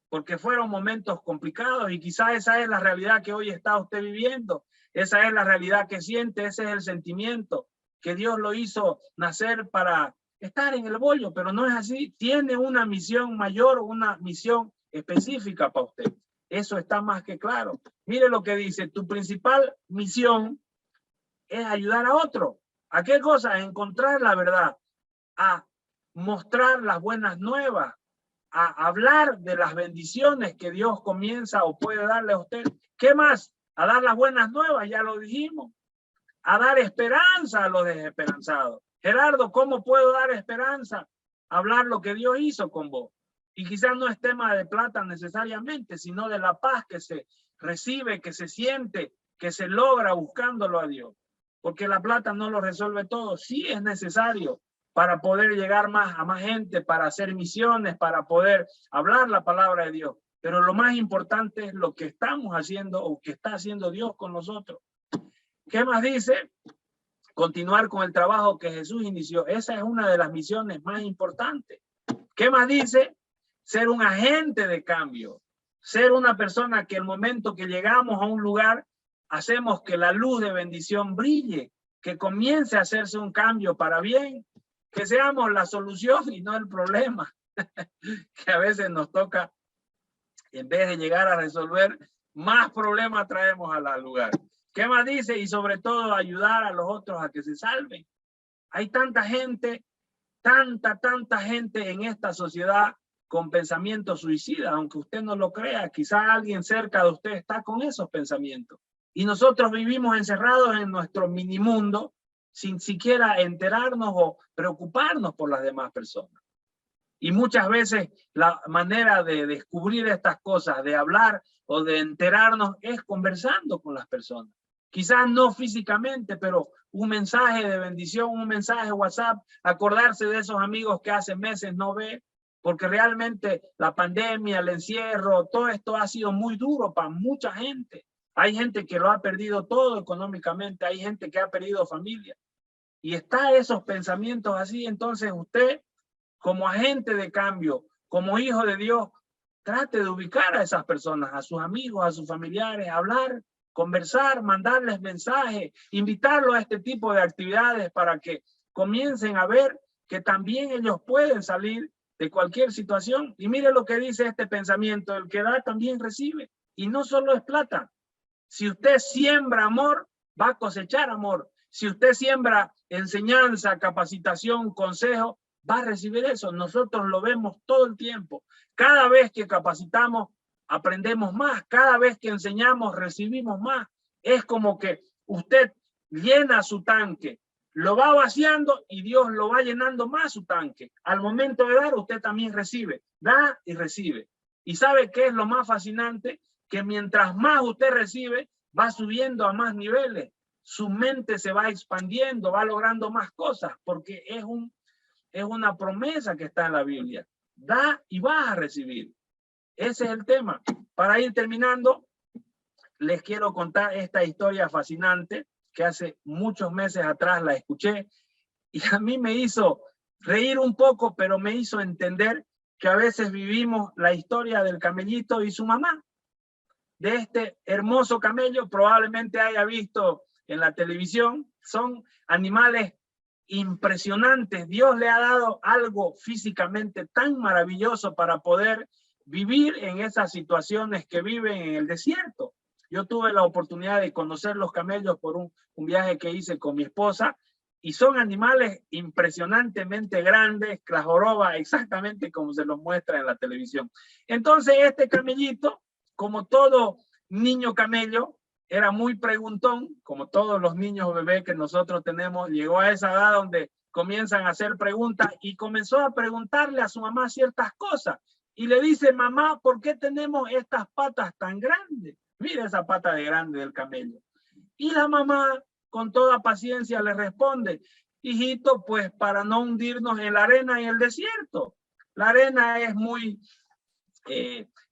porque fueron momentos complicados y quizás esa es la realidad que hoy está usted viviendo. Esa es la realidad que siente, ese es el sentimiento, que Dios lo hizo nacer para estar en el bollo, pero no es así. Tiene una misión mayor, una misión específica para usted. Eso está más que claro. Mire lo que dice, tu principal misión es ayudar a otro. ¿A qué cosa? A encontrar la verdad, a mostrar las buenas nuevas, a hablar de las bendiciones que Dios comienza o puede darle a usted. ¿Qué más? A dar las buenas nuevas, ya lo dijimos. A dar esperanza a los desesperanzados. Gerardo, ¿cómo puedo dar esperanza? Hablar lo que Dios hizo con vos. Y quizás no es tema de plata necesariamente, sino de la paz que se recibe, que se siente, que se logra buscándolo a Dios. Porque la plata no lo resuelve todo. Sí es necesario para poder llegar a más gente, para hacer misiones, para poder hablar la palabra de Dios. Pero lo más importante es lo que estamos haciendo o que está haciendo Dios con nosotros. ¿Qué más dice? Continuar con el trabajo que Jesús inició. Esa es una de las misiones más importantes. ¿Qué más dice? Ser un agente de cambio. Ser una persona que el momento que llegamos a un lugar, hacemos que la luz de bendición brille, que comience a hacerse un cambio para bien, que seamos la solución y no el problema, que a veces nos toca, en vez de llegar a resolver, más problemas traemos al lugar. ¿Qué más dice? Y sobre todo ayudar a los otros a que se salven. Hay tanta gente, tanta gente en esta sociedad con pensamientos suicidas, aunque usted no lo crea, quizás alguien cerca de usted está con esos pensamientos. Y nosotros vivimos encerrados en nuestro minimundo sin siquiera enterarnos o preocuparnos por las demás personas. Y muchas veces la manera de descubrir estas cosas, de hablar o de enterarnos, es conversando con las personas. Quizás no físicamente, pero un mensaje de bendición, un mensaje WhatsApp, acordarse de esos amigos que hace meses no ve, porque realmente la pandemia, el encierro, todo esto ha sido muy duro para mucha gente. Hay gente que lo ha perdido todo económicamente, hay gente que ha perdido familia. Y está esos pensamientos así, entonces usted, como agente de cambio, como hijo de Dios, trate de ubicar a esas personas, a sus amigos, a sus familiares, hablar, conversar, mandarles mensajes, invitarlos a este tipo de actividades para que comiencen a ver que también ellos pueden salir de cualquier situación. Y mire lo que dice este pensamiento: el que da también recibe. Y no solo es plata. Si usted siembra amor, va a cosechar amor. Si usted siembra enseñanza, capacitación, consejo, va a recibir eso. Nosotros lo vemos todo el tiempo. Cada vez que capacitamos, aprendemos más. Cada vez que enseñamos, recibimos más. Es como que usted llena su tanque, lo va vaciando y Dios lo va llenando más su tanque. Al momento de dar, usted también recibe. Da y recibe. ¿Y sabe qué es lo más fascinante? Que mientras más usted recibe, va subiendo a más niveles. Su mente se va expandiendo, va logrando más cosas, porque es una promesa que está en la Biblia. Da y vas a recibir. Ese es el tema. Para ir terminando, les quiero contar esta historia fascinante que hace muchos meses atrás la escuché y a mí me hizo reír un poco, pero me hizo entender que a veces vivimos la historia del camellito y su mamá. De este hermoso camello, probablemente haya visto en la televisión, son animales impresionantes. Dios le ha dado algo físicamente tan maravilloso para poder vivir en esas situaciones que viven en el desierto. Yo tuve la oportunidad de conocer los camellos por un viaje que hice con mi esposa, y son animales impresionantemente grandes, la joroba exactamente como se los muestra en la televisión. Entonces este camellito, como todo niño camello, era muy preguntón, como todos los niños bebés que nosotros tenemos. Llegó a esa edad donde comienzan a hacer preguntas y comenzó a preguntarle a su mamá ciertas cosas. Y le dice: mamá, ¿por qué tenemos estas patas tan grandes? Mira esa pata de grande del camello. Y la mamá, con toda paciencia, le responde: hijito, pues para no hundirnos en la arena en el desierto. La arena es muy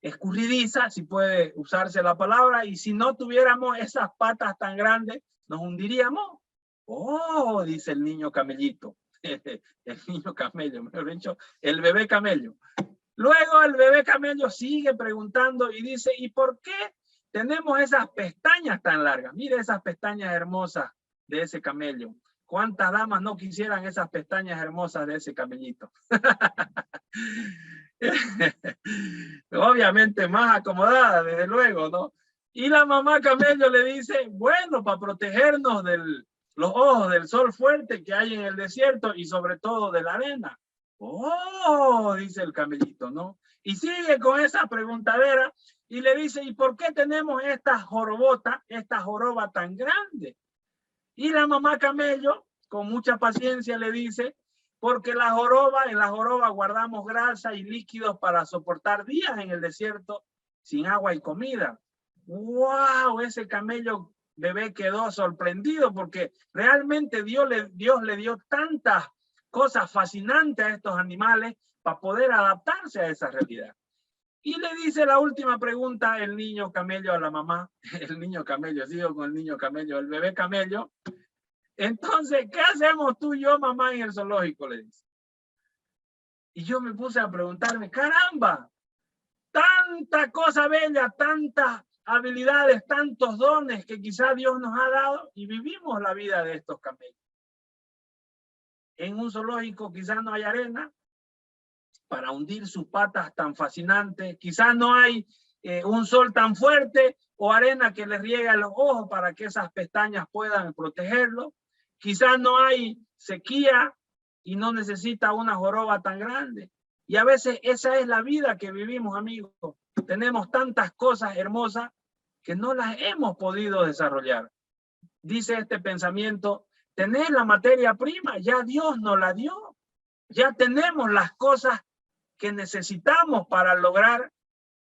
escurridiza, si puede usarse la palabra, y si no tuviéramos esas patas tan grandes, nos hundiríamos. Oh, dice el niño camellito, el niño camello, mejor dicho, el bebé camello. Luego el bebé camello sigue preguntando y dice: ¿y por qué tenemos esas pestañas tan largas? Mire esas pestañas hermosas de ese camello. ¿Cuántas damas no quisieran esas pestañas hermosas de ese camellito? Obviamente más acomodada, desde luego, ¿no? Y la mamá camello le dice: bueno, para protegernos de los ojos del sol fuerte que hay en el desierto y sobre todo de la arena. Oh, dice el camellito, ¿no? Y sigue con esa preguntadera y le dice: ¿y por qué tenemos esta jorobota, esta joroba tan grande? Y la mamá camello, con mucha paciencia, le dice: porque en la joroba guardamos grasa y líquidos para soportar días en el desierto sin agua y comida. ¡Wow! Ese camello bebé quedó sorprendido porque realmente Dios le dio tantas cosas fascinantes a estos animales para poder adaptarse a esa realidad. Y le dice la última pregunta el niño camello a la mamá, el niño camello, sigo con el niño camello, el bebé camello. Entonces, ¿qué hacemos tú y yo, mamá, en el zoológico? Le dice. Y yo me puse a preguntarme: caramba, tanta cosa bella, tantas habilidades, tantos dones que quizás Dios nos ha dado, y vivimos la vida de estos camellos. En un zoológico quizás no hay arena para hundir sus patas tan fascinantes, quizás no hay un sol tan fuerte o arena que les riega los ojos para que esas pestañas puedan protegerlo. Quizás no hay sequía y no necesita una joroba tan grande. Y a veces esa es la vida que vivimos, amigos. Tenemos tantas cosas hermosas que no las hemos podido desarrollar. Dice este pensamiento: tener la materia prima, ya Dios nos la dio. Ya tenemos las cosas que necesitamos para lograr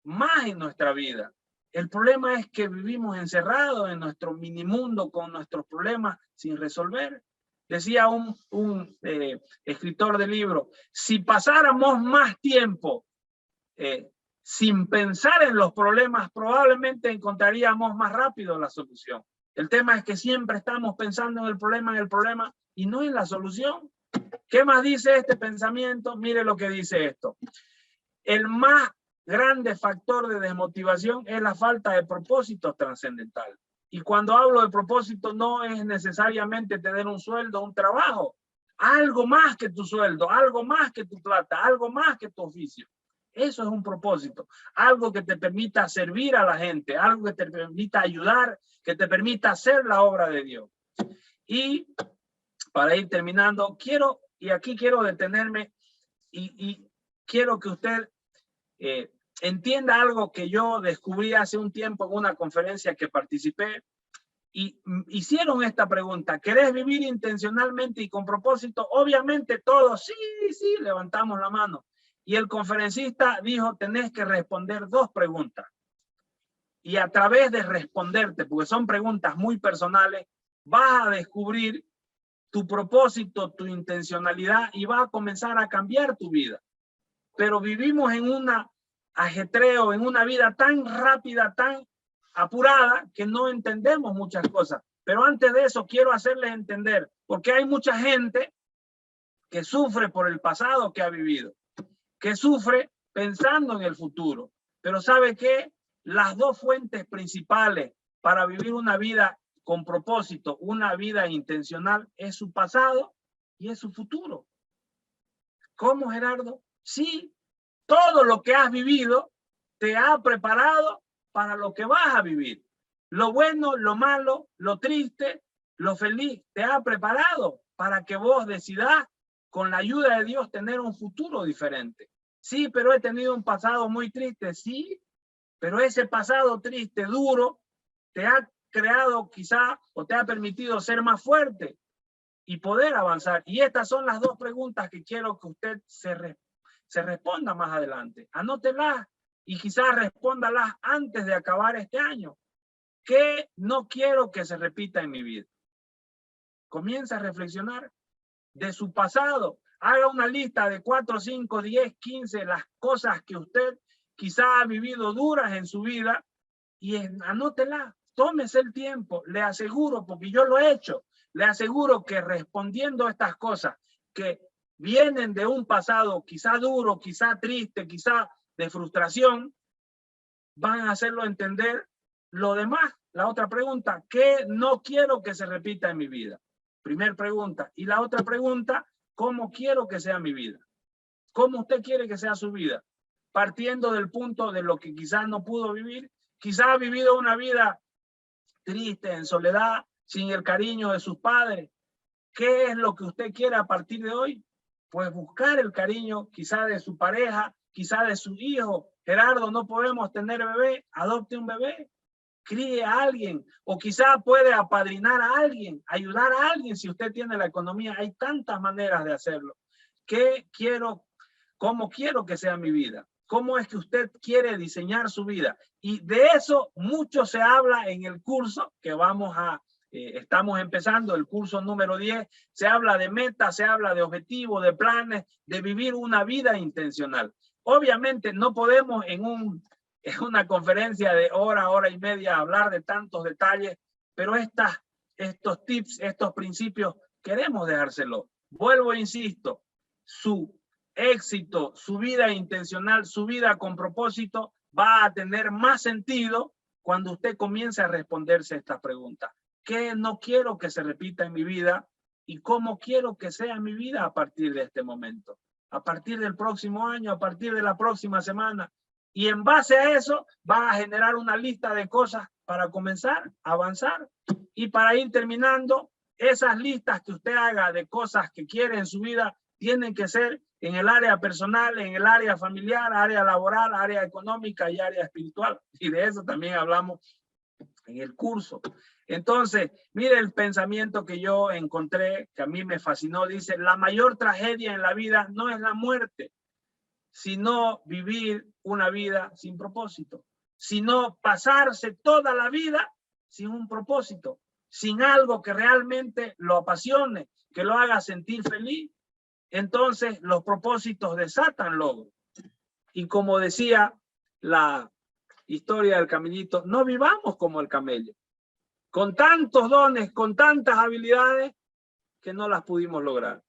más en nuestra vida. El problema es que vivimos encerrados en nuestro mini mundo con nuestros problemas sin resolver. Decía un escritor de libro, si pasáramos más tiempo sin pensar en los problemas, probablemente encontraríamos más rápido la solución. El tema es que siempre estamos pensando en el problema y no en la solución. ¿Qué más dice este pensamiento? Mire lo que dice esto. El más grande factor de desmotivación es la falta de propósito trascendental. Y cuando hablo de propósito, no es necesariamente tener un sueldo, un trabajo, algo más que tu sueldo, algo más que tu plata, algo más que tu oficio. Eso es un propósito, algo que te permita servir a la gente, algo que te permita ayudar, que te permita hacer la obra de Dios. Y para ir terminando, aquí quiero detenerme y quiero que usted entienda algo que yo descubrí hace un tiempo en una conferencia que participé y hicieron esta pregunta: ¿querés vivir intencionalmente y con propósito? Obviamente todos, sí, levantamos la mano. Y el conferencista dijo, tenés que responder 2 preguntas. Y a través de responderte, porque son preguntas muy personales, vas a descubrir tu propósito, tu intencionalidad y vas a comenzar a cambiar tu vida. Pero vivimos en un ajetreo, en una vida tan rápida, tan apurada, que no entendemos muchas cosas. Pero antes de eso quiero hacerles entender, porque hay mucha gente que sufre por el pasado que ha vivido, que sufre pensando en el futuro. Pero ¿sabe qué? Las 2 fuentes principales para vivir una vida con propósito, una vida intencional, es su pasado y es su futuro. ¿Cómo, Gerardo? Sí, todo lo que has vivido te ha preparado para lo que vas a vivir. Lo bueno, lo malo, lo triste, lo feliz, te ha preparado para que vos decidas, con la ayuda de Dios, tener un futuro diferente. Sí, pero he tenido un pasado muy triste, sí, pero ese pasado triste, duro, te ha creado quizá o te ha permitido ser más fuerte y poder avanzar. Y estas son las 2 preguntas que quiero que usted se responda más adelante. Anótelas y quizás respóndalas antes de acabar este año. ¿Qué no quiero que se repita en mi vida? Comienza a reflexionar de su pasado. Haga una lista de 4, 5, 10, 15, las cosas que usted quizá ha vivido duras en su vida y anótela. Tómese el tiempo. Le aseguro, porque yo lo he hecho, le aseguro que respondiendo a estas cosas que vienen de un pasado quizá duro, quizá triste, quizá de frustración, van a hacerlo entender lo demás. La otra pregunta, ¿qué no quiero que se repita en mi vida? Primer pregunta. Y la otra pregunta, ¿cómo quiero que sea mi vida? ¿Cómo usted quiere que sea su vida? Partiendo del punto de lo que quizás no pudo vivir, quizás ha vivido una vida triste, en soledad, sin el cariño de sus padres. ¿Qué es lo que usted quiere a partir de hoy? Pues buscar el cariño quizá de su pareja, quizá de su hijo. Gerardo, no podemos tener bebé, adopte un bebé, críe a alguien, o quizá puede apadrinar a alguien, ayudar a alguien si usted tiene la economía. Hay tantas maneras de hacerlo. ¿Qué quiero? ¿Cómo quiero que sea mi vida? ¿Cómo es que usted quiere diseñar su vida? Y de eso mucho se habla en el curso que estamos empezando, el curso número 10. Se habla de metas, se habla de objetivos, de planes, de vivir una vida intencional. Obviamente no podemos en una conferencia de hora y media hablar de tantos detalles, pero estos tips, estos principios, queremos dejárselo. Vuelvo e insisto, su éxito, su vida intencional, su vida con propósito va a tener más sentido cuando usted comience a responderse estas preguntas. ¿Qué no quiero que se repita en mi vida? ¿Y cómo quiero que sea mi vida a partir de este momento? A partir del próximo año, a partir de la próxima semana. Y en base a eso va a generar una lista de cosas para comenzar a avanzar. Y para ir terminando, esas listas que usted haga de cosas que quiere en su vida tienen que ser en el área personal, en el área familiar, área laboral, área económica y área espiritual. Y de eso también hablamos en el curso. Entonces, mire el pensamiento que yo encontré, que a mí me fascinó. Dice, la mayor tragedia en la vida no es la muerte, sino vivir una vida sin propósito, sino pasarse toda la vida sin un propósito, sin algo que realmente lo apasione, que lo haga sentir feliz, entonces los propósitos desatan logro. Y como decía la historia del caminito, no vivamos como el camello, con tantos dones, con tantas habilidades que no las pudimos lograr.